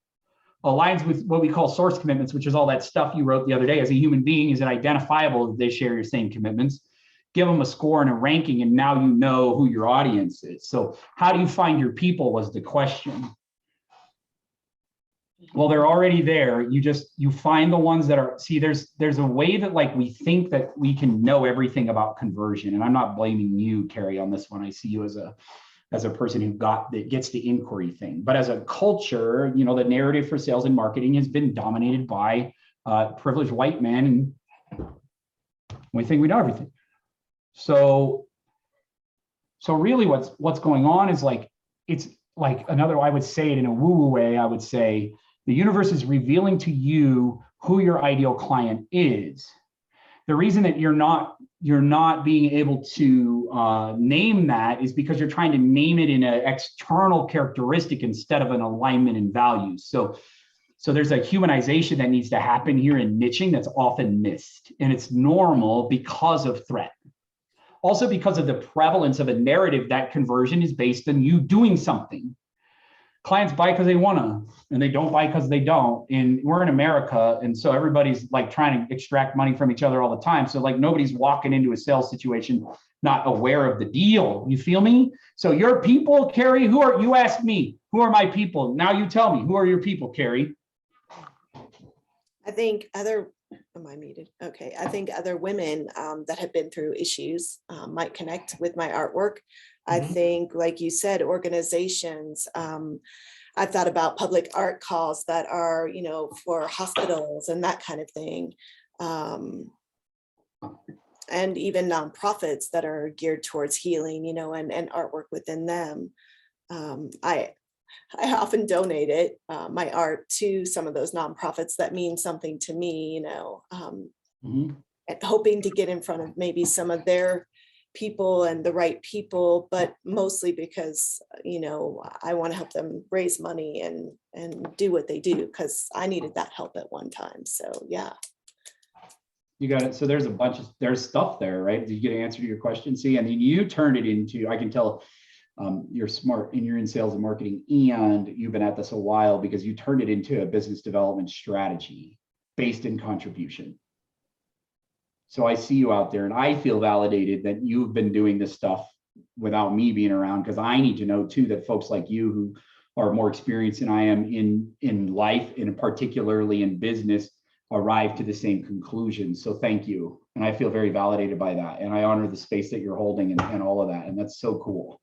Aligns with what we call source commitments, which is all that stuff you wrote the other day. As a human being, is it identifiable that they share your same commitments? Give them a score and a ranking, and now you know who your audience is. So how do you find your people was the question. Well, they're already there. You find the ones that are, see, there's a way that like we think that we can know everything about conversion. And I'm not blaming you, Carrie, on this one. I see you as a person who gets the inquiry thing. But as a culture, you know, the narrative for sales and marketing has been dominated by privileged white men, and we think we know everything. So really what's going on is like, it's like another, I would say it in a woo-woo way, I would say, the universe is revealing to you who your ideal client is. The reason that you're not being able to name that is because you're trying to name it in an external characteristic instead of an alignment in values. So there's a humanization that needs to happen here in niching that's often missed, and it's normal because of threat. Also because of the prevalence of a narrative that conversion is based on you doing something. Clients buy because they want to, and they don't buy because they don't. And we're in America, and so everybody's like trying to extract money from each other all the time. So like nobody's walking into a sales situation not aware of the deal. You feel me? So your people, Carrie, you asked me, who are my people? Now you tell me, who are your people, Carrie? I think am I muted? Okay. I think other women that have been through issues might connect with my artwork. I think, like you said, organizations, I've thought about public art calls that are, you know, for hospitals and that kind of thing. And even nonprofits that are geared towards healing, you know, and artwork within them. I often donate it, my art, to some of those nonprofits that mean something to me, you know, and hoping to get in front of maybe some of their people and the right people, but mostly because, you know, I want to help them raise money and do what they do, because I needed that help at one time. So yeah. You got it. So there's stuff there, right? Did you get an answer to your question? See, and then you turned it into, I can tell, You're smart and you're in sales and marketing, and you've been at this a while because you turned it into a business development strategy based in contribution. So I see you out there and I feel validated that you've been doing this stuff without me being around, because I need to know too that folks like you who are more experienced than I am in life and particularly in business arrive to the same conclusion. So thank you. And I feel very validated by that. And I honor the space that you're holding and all of that. And that's so cool.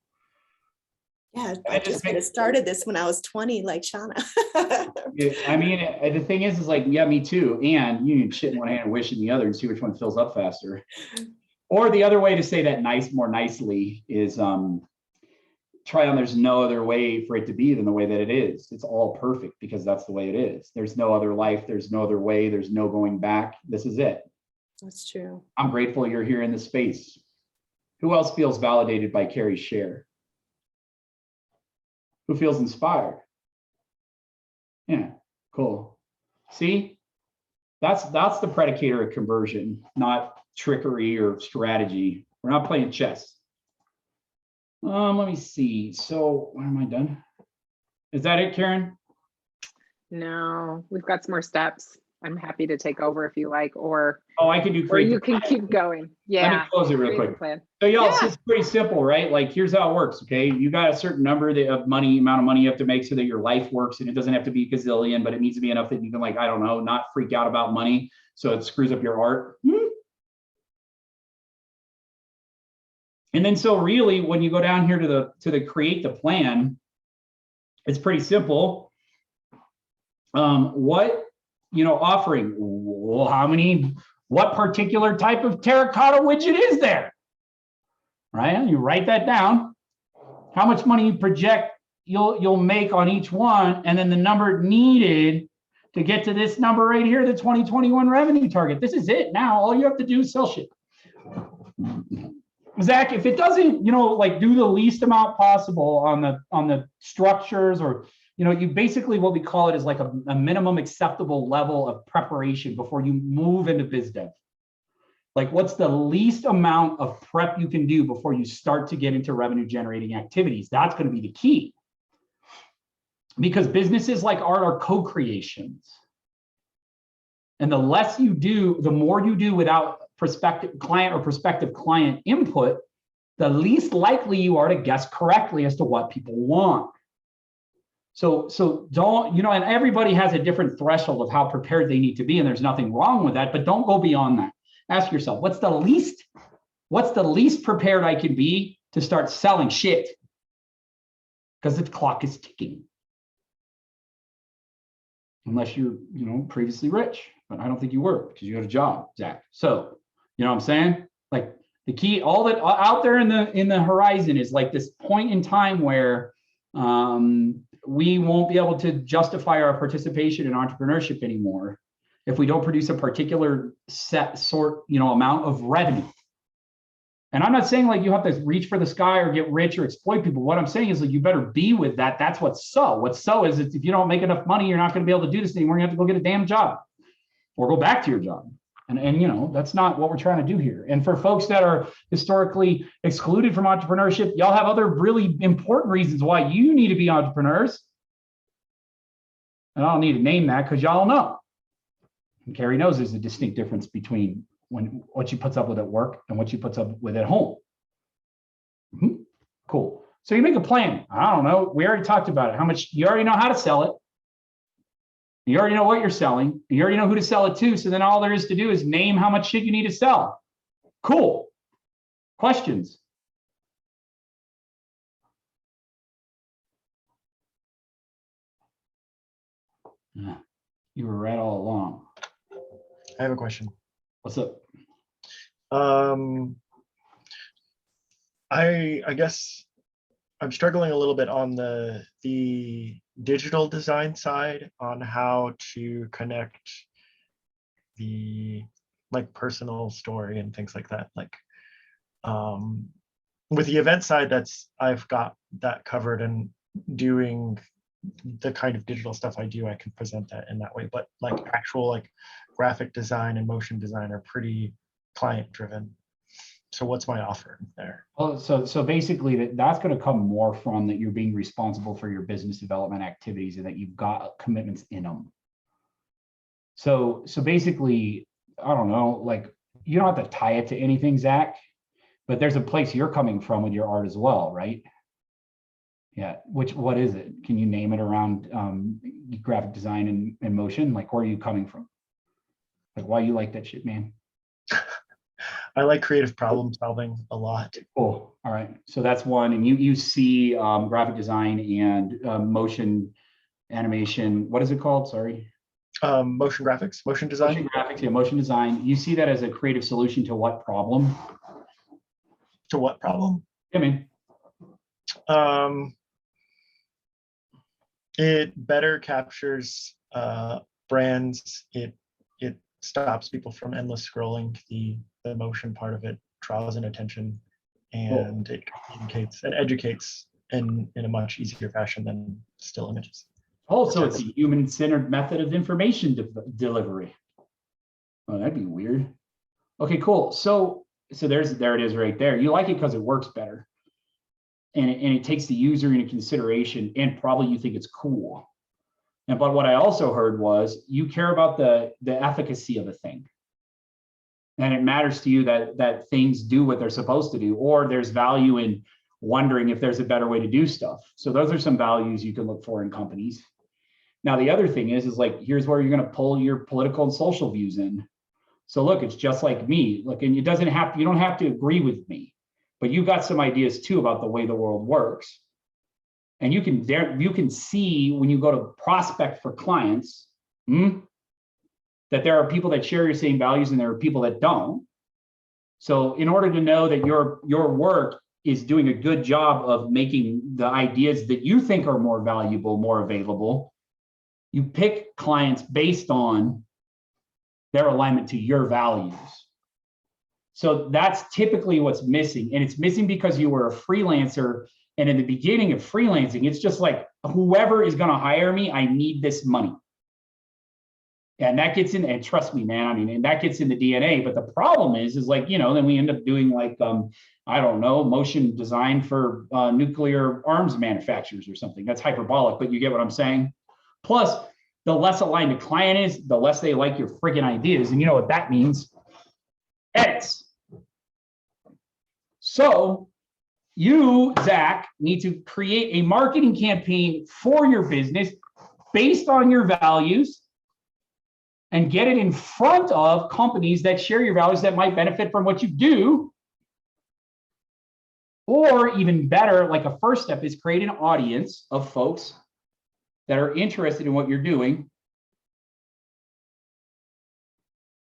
Yeah, I just could have started this when I was 20, like Shauna. I mean, the thing is like, yeah, me too. And you need shit in one hand and wish in the other and see which one fills up faster. Or the other way to say that more nicely is try on, there's no other way for it to be than the way that it is. It's all perfect because that's the way it is. There's no other life. There's no other way. There's no going back. This is it. That's true. I'm grateful you're here in this space. Who else feels validated by Carrie's share? Who feels inspired? Yeah, cool. See, that's the predicator of conversion, not trickery or strategy. We're not playing chess. Let me see. So, when am I done? Is that it, Karen? No, we've got some more steps. I'm happy to take over if you like, or I can do or create. you can keep going. Yeah. Let me close it real create the quick. plan. So y'all, Yeah. it's pretty simple, right? Like, here's how it works, okay? You got a certain number of amount of money you have to make so that your life works, and it doesn't have to be a gazillion, but it needs to be enough that you can, like, I don't know, not freak out about money so it screws up your art. And then so really, when you go down here to the create the plan, it's pretty simple. What, offering, well, what particular type of terracotta widget is there? Right? You write that down. How much money you project you'll make on each one, and then the number needed to get to this number right here, the 2021 revenue target. This is it. Now all you have to do is sell shit. Zach, if it doesn't, like do the least amount possible on the structures, or you basically, what we call it is like a minimum acceptable level of preparation before you move into biz dev. Like, what's the least amount of prep you can do before you start to get into revenue generating activities? That's going to be the key. Because businesses like art are co-creations. And the less you do, the more you do without prospective client or prospective client input, the least likely you are to guess correctly as to what people want. So don't, and everybody has a different threshold of how prepared they need to be, and there's nothing wrong with that, but don't go beyond that. Ask yourself, what's the least prepared I can be to start selling shit? Because the clock is ticking. Unless you're, previously rich, but I don't think you were because you had a job, Zach. So, you know what I'm saying? Like, the key, all that out there in the horizon is like this point in time where we won't be able to justify our participation in entrepreneurship anymore if we don't produce a particular amount of revenue. And I'm not saying like you have to reach for the sky or get rich or exploit people. What I'm saying is like you better be with that. That's what's so. What's so is if you don't make enough money, you're not going to be able to do this anymore. You have to go get a damn job or go back to your job. And that's not what we're trying to do here. And for folks that are historically excluded from entrepreneurship, y'all have other really important reasons why you need to be entrepreneurs. And I don't need to name that because y'all know. And Carrie knows there's a distinct difference between what she puts up with at work and what she puts up with at home. Cool. So you make a plan. I don't know. We already talked about it. How much you already know how to sell it. You already know what you're selling. You already know who to sell it to. So then all there is to do is name how much shit you need to sell. Cool. Questions? You were right all along. I have a question. What's up? I guess I'm struggling a little bit on the digital design side on how to connect the personal story and things like that. With the event side, I've got that covered, and doing the kind of digital stuff I do, I can present that in that way. But actual graphic design and motion design are pretty client driven. So what's my offer there? Well, so basically that's going to come more from that you're being responsible for your business development activities and that you've got commitments in them. So basically, I don't know, like you don't have to tie it to anything, Zach, but there's a place you're coming from with your art as well, right? Yeah. What is it? Can you name it around graphic design and motion? Like, where are you coming from? Like, why you like that shit, man? I like creative problem solving a lot. Cool. All right. So that's one. And you see graphic design and motion animation. What is it called? Sorry. Motion graphics, motion design. Motion graphics, yeah, motion design. You see that as a creative solution to what problem? To what problem? Yeah, man. It better captures brands. It stops people from endless scrolling. The motion part of it draws in attention, and it communicates and educates in a much easier fashion than still images. Also, it's a human-centered method of information delivery. Oh, that'd be weird. Okay, cool. So there it is right there. You like it because it works better. And it takes the user into consideration, and probably you think it's cool. But what I also heard was you care about the efficacy of a thing. And it matters to you that things do what they're supposed to do, or there's value in wondering if there's a better way to do stuff. So those are some values you can look for in companies. Now, the other thing is like, here's where you're going to pull your political and social views in. So look, it's just like me. Look, and you don't have to agree with me, but you've got some ideas too about the way the world works. And you can see when you go to prospect for clients, that there are people that share your same values and there are people that don't. So in order to know that your work is doing a good job of making the ideas that you think are more valuable, more available, you pick clients based on their alignment to your values. So that's typically what's missing. And it's missing because you were a freelancer. And in the beginning of freelancing, it's just like, whoever is going to hire me, I need this money. And that gets in, and trust me, man, I mean, and that gets in the DNA. But the problem is like, then we end up doing like, I don't know, motion design for nuclear arms manufacturers or something. That's hyperbolic, but you get what I'm saying? Plus, the less aligned the client is, the less they like your friggin' ideas. And you know what that means? Edits. So you, Zach, need to create a marketing campaign for your business based on your values and get it in front of companies that share your values that might benefit from what you do. Or even better, like a first step is create an audience of folks that are interested in what you're doing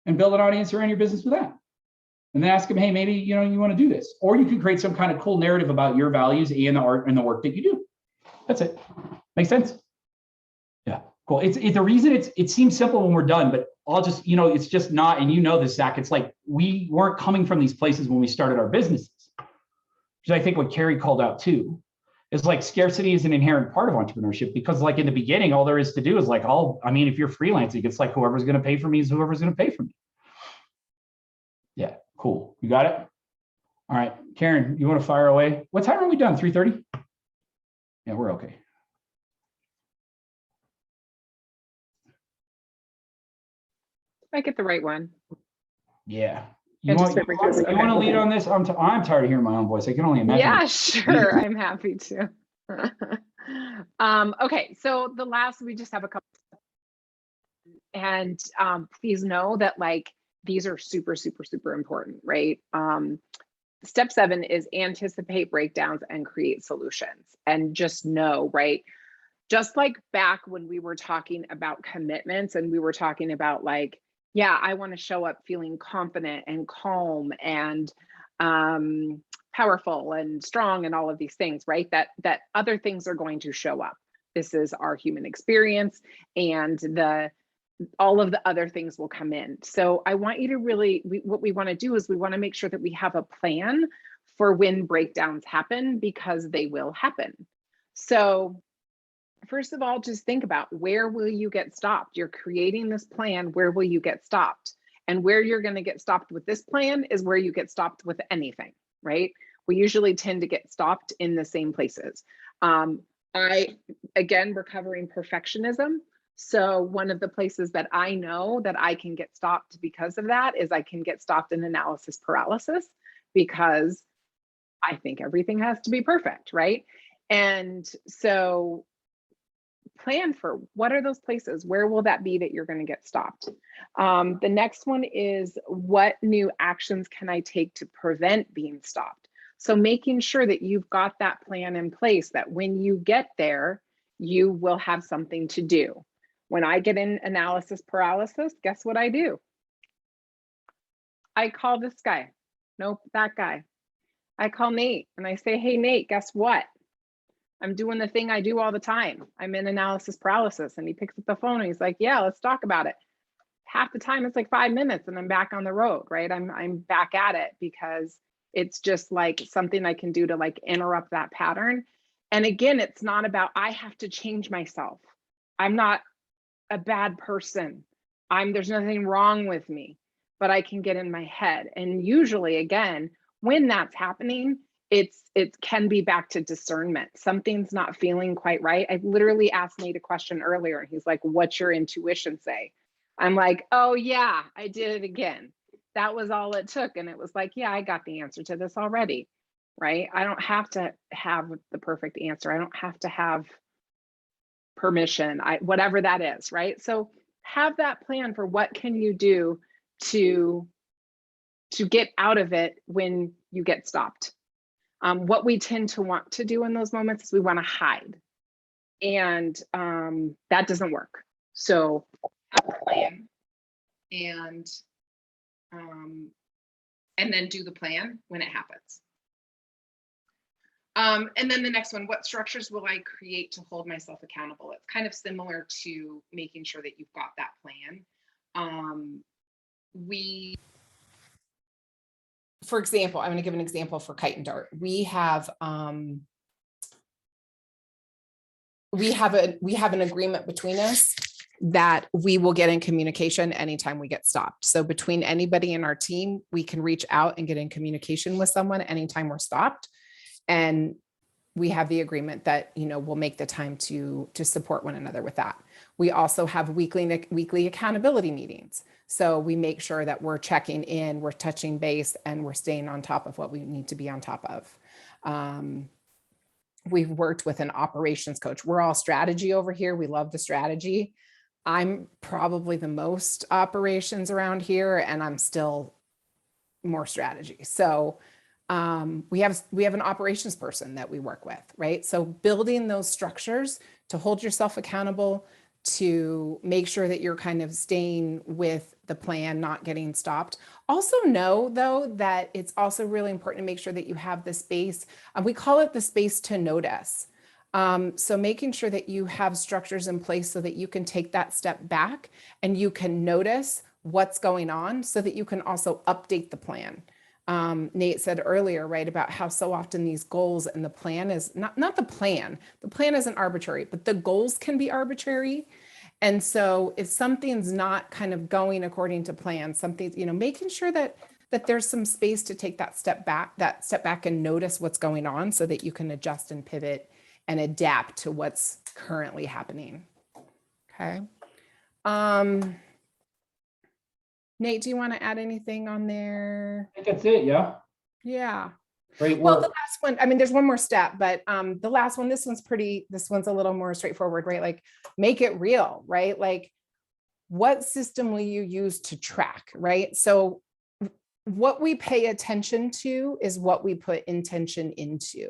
and build an audience around your business with that. And then ask them, hey, maybe you want to do this. Or you can create some kind of cool narrative about your values and the art and the work that you do. That's it. Makes sense? Yeah, cool. It's the reason it seems simple when we're done, but I'll just, it's just not, and this, Zach, it's like we weren't coming from these places when we started our businesses. Which I think what Carrie called out too, is like scarcity is an inherent part of entrepreneurship, because like in the beginning, all there is to do is like, if you're freelancing, it's like whoever's going to pay for me is whoever's going to pay for me. Yeah, cool. You got it? All right, Karen, you want to fire away? What time are we done? 3:30? Yeah, we're okay. I get the right one. Yeah. You want to lead on this? I'm tired of hearing my own voice. I can only imagine. Yeah, sure. I'm happy to. Okay, so the last, we just have a couple. And please know that like these are super, super, super important, right? Step 7 is anticipate breakdowns and create solutions. And just know, right? Just like back when we were talking about commitments and we were talking about like, yeah, I want to show up feeling confident and calm and powerful and strong and all of these things, right? That other things are going to show up. This is our human experience, and all of the other things will come in. So I want you to really, what we want to do is we want to make sure that we have a plan for when breakdowns happen, because they will happen. So first of all, just think about, where will you get stopped? You're creating this plan, where will you get stopped? And where you're going to get stopped with this plan is where you get stopped with anything, right? We usually tend to get stopped in the same places. Again, recovering perfectionism. So one of the places that I know that I can get stopped because of that is I can get stopped in analysis paralysis, because I think everything has to be perfect, right? And so plan for what are those places, where will that be that you're going to get stopped. The next one is, what new actions can I take to prevent being stopped? So making sure that you've got that plan in place, that when you get there, you will have something to do. When I get in analysis paralysis, guess what I do? I call this guy. Nope, that guy. I call Nate and I say, hey, Nate, guess what? I'm doing the thing I do all the time. I'm in analysis paralysis. And he picks up the phone and he's like, yeah, let's talk about it. Half the time it's like 5 minutes and I'm back on the road, right? I'm back at it, because it's just like something I can do to like interrupt that pattern. And again, it's not about, I have to change myself. I'm not a bad person. There's nothing wrong with me, but I can get in my head. And usually, again, when that's happening, it can be back to discernment. Something's not feeling quite right. I literally asked Nate a question earlier and he's like, what's your intuition say? I'm like, oh yeah, I did it again. That was all it took. And it was like, yeah, I got the answer to this already, right? I don't have to have the perfect answer. I don't have to have permission, whatever that is, right? So have that plan for what can you do to get out of it when you get stopped. What we tend to want to do in those moments is we want to hide, and that doesn't work. So have a plan, and then do the plan when it happens. And then the next one, what structures will I create to hold myself accountable? It's kind of similar to making sure that you've got that plan. For example, I'm going to give an example for Kite and Dart. We have an agreement between us that we will get in communication anytime we get stopped. So between anybody in our team, we can reach out and get in communication with someone anytime we're stopped. And we have the agreement that, we'll make the time to support one another with that. We also have weekly accountability meetings. So we make sure that we're checking in, we're touching base, and we're staying on top of what we need to be on top of. We've worked with an operations coach. We're all strategy over here. We love the strategy. I'm probably the most operations around here, and I'm still more strategy. So we have an operations person that we work with, right? So building those structures to hold yourself accountable, to make sure that you're kind of staying with the plan, not getting stopped. Also know though, that it's also really important to make sure that you have the space, we call it the space to notice. So making sure that you have structures in place so that you can take that step back and you can notice what's going on so that you can also update the plan. Nate said earlier, right, about how so often these goals and the plan is not the plan isn't arbitrary, but the goals can be arbitrary. And so if something's not kind of going according to plan, making sure that there's some space to take that step back and notice what's going on so that you can adjust and pivot and adapt to what's currently happening. Okay. Nate, do you want to add anything on there? I think that's it. Yeah. Yeah. Great Well, work. the last one, there's one more step, but the last one, this one's a little more straightforward, right? Like, make it real, right? Like, what system will you use to track, right? So what we pay attention to is what we put intention into,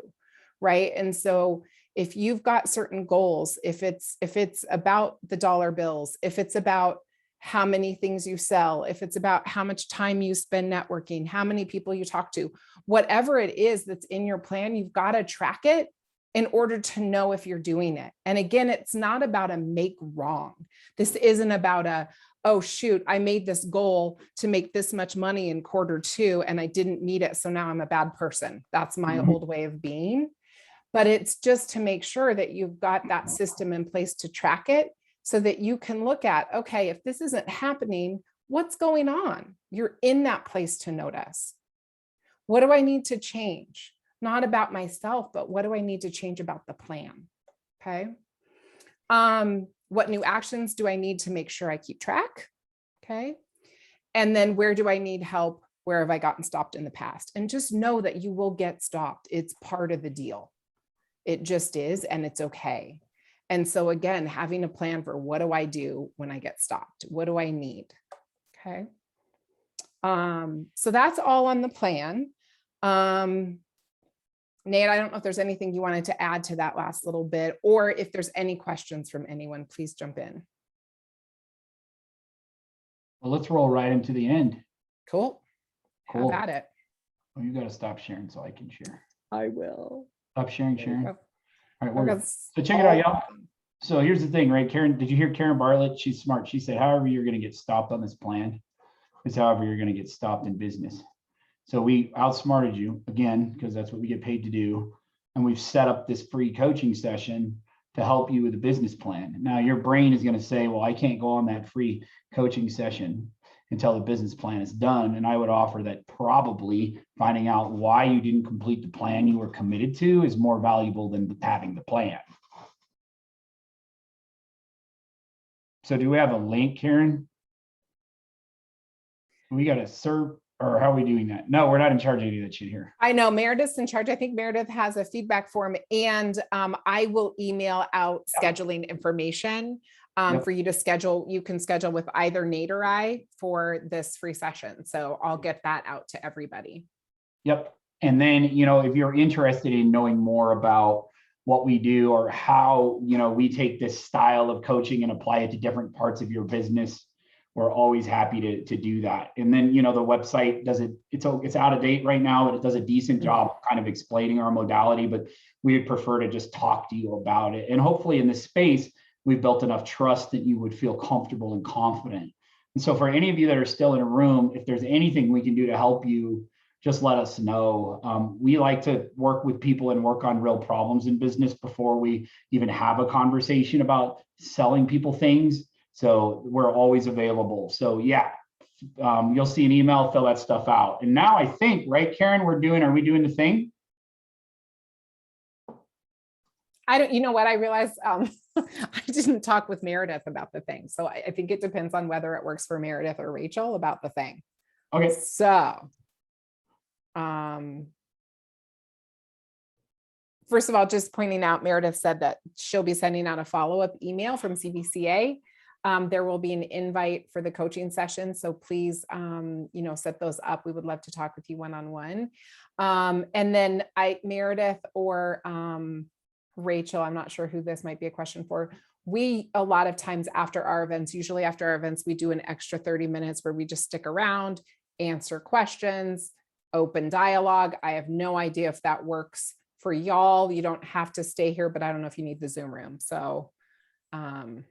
right? And so if you've got certain goals, if it's about the dollar bills, if it's about how many things you sell, if it's about how much time you spend networking, how many people you talk to, whatever it is that's in your plan, you've got to track it in order to know if you're doing it. And again, it's not about a make wrong. This isn't about oh shoot, I made this goal to make this much money in Q2 and I didn't meet it, so now I'm a bad person. That's my old way of being. But it's just to make sure that you've got that system in place to track it, so that you can look at, okay, if this isn't happening, what's going on? You're in that place to notice. What do I need to change? Not about myself, but what do I need to change about the plan? Okay. What new actions do I need to make sure I keep track? Okay. And then where do I need help? Where have I gotten stopped in the past? And just know that you will get stopped. It's part of the deal. It just is, and it's okay. And so again, having a plan for what do I do when I get stopped? What do I need? Okay. So that's all on the plan. Nate, I don't know if there's anything you wanted to add to that last little bit, or if there's any questions from anyone, please jump in. Well, let's roll right into the end. Cool. Cool. Have at it. Oh, you got to stop sharing so I can share. I will. Stop sharing, There you Sharon. go. All right, we're good. That's So check it out, all- y'all. So here's the thing, right? Karen, did you hear Karen Bartlett? She's smart. She said, however you're going to get stopped on this plan is however you're going to get stopped in business. So we outsmarted you again, because that's what we get paid to do. And we've set up this free coaching session to help you with a business plan. Now your brain is going to say, well, I can't go on that free coaching session until the business plan is done. And I would offer that probably finding out why you didn't complete the plan you were committed to is more valuable than having the plan. So do we have a link, Karen? We got to serve, or how are we doing that? No, we're not in charge of any of that shit here. I know Meredith's in charge. I think Meredith has a feedback form, and I will email out scheduling information Yep. for you to schedule. You can schedule with either Nate or I for this free session. So I'll get that out to everybody. Yep. And then, if you're interested in knowing more about what we do or how, we take this style of coaching and apply it to different parts of your business, we're always happy to do that. And then, the website it's out of date right now, but it does a decent job of kind of explaining our modality, but we would prefer to just talk to you about it. And hopefully in this space, we've built enough trust that you would feel comfortable and confident. And so for any of you that are still in a room, if there's anything we can do to help you, just let us know. We like to work with people and work on real problems in business before we even have a conversation about selling people things. So we're always available. So yeah, you'll see an email, fill that stuff out. And now I think, right, Karen, are we doing the thing? You know what, I realized I didn't talk with Meredith about the thing. So I think it depends on whether it works for Meredith or Rachel about the thing. Okay. So, first of all, just pointing out, Meredith said that she'll be sending out a follow-up email from CBCA. There will be an invite for the coaching session. So please, set those up. We would love to talk with you one-on-one. And then Meredith or Rachel, I'm not sure who this might be a question for. We, a lot of times after our events, usually after our events, we do an extra 30 minutes where we just stick around, answer questions, open dialogue. I have no idea if that works for y'all. You don't have to stay here, but I don't know if you need the Zoom room. So, I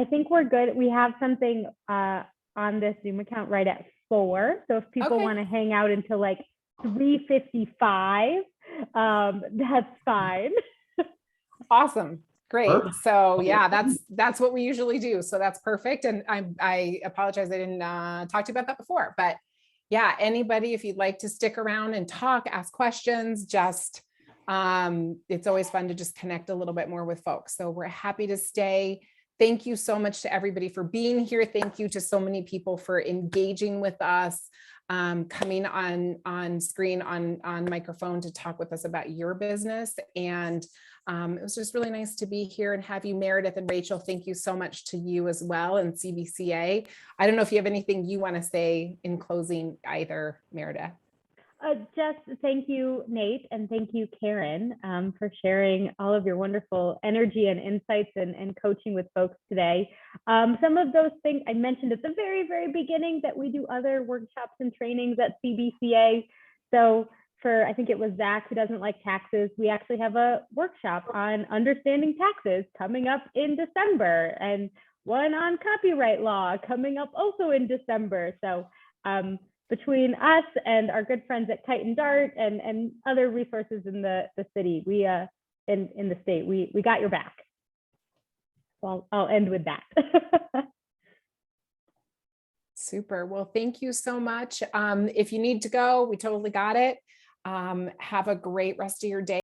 think we're good. We have something on this Zoom account right at 4. So if people Okay. want to hang out until like 3:55, that's fine. awesome. Great. Perfect. So yeah, that's what we usually do. So that's perfect. And I apologize, I didn't talk to you about that before, but yeah, anybody, if you'd like to stick around and talk, ask questions, just it's always fun to just connect a little bit more with folks. So we're happy to stay. Thank you so much to everybody for being here. Thank you to so many people for engaging with us, coming on screen, on microphone to talk with us about your business. And it was just really nice to be here and have you, Meredith and Rachel. Thank you so much to you as well, and CBCA. I don't know if you have anything you want to say in closing either, Meredith. Just thank you, Nate, and thank you, Karen, for sharing all of your wonderful energy and insights and coaching with folks today. Some of those things I mentioned at the very, very beginning, that we do other workshops and trainings at CBCA. So I think it was Zach who doesn't like taxes, we actually have a workshop on understanding taxes coming up in December, and one on copyright law coming up also in December. So between us and our good friends at Kite and Dart and other resources in the city, we in the state. We got your back. Well, I'll end with that. Super. Well, thank you so much. If you need to go, we totally got it. Have a great rest of your day.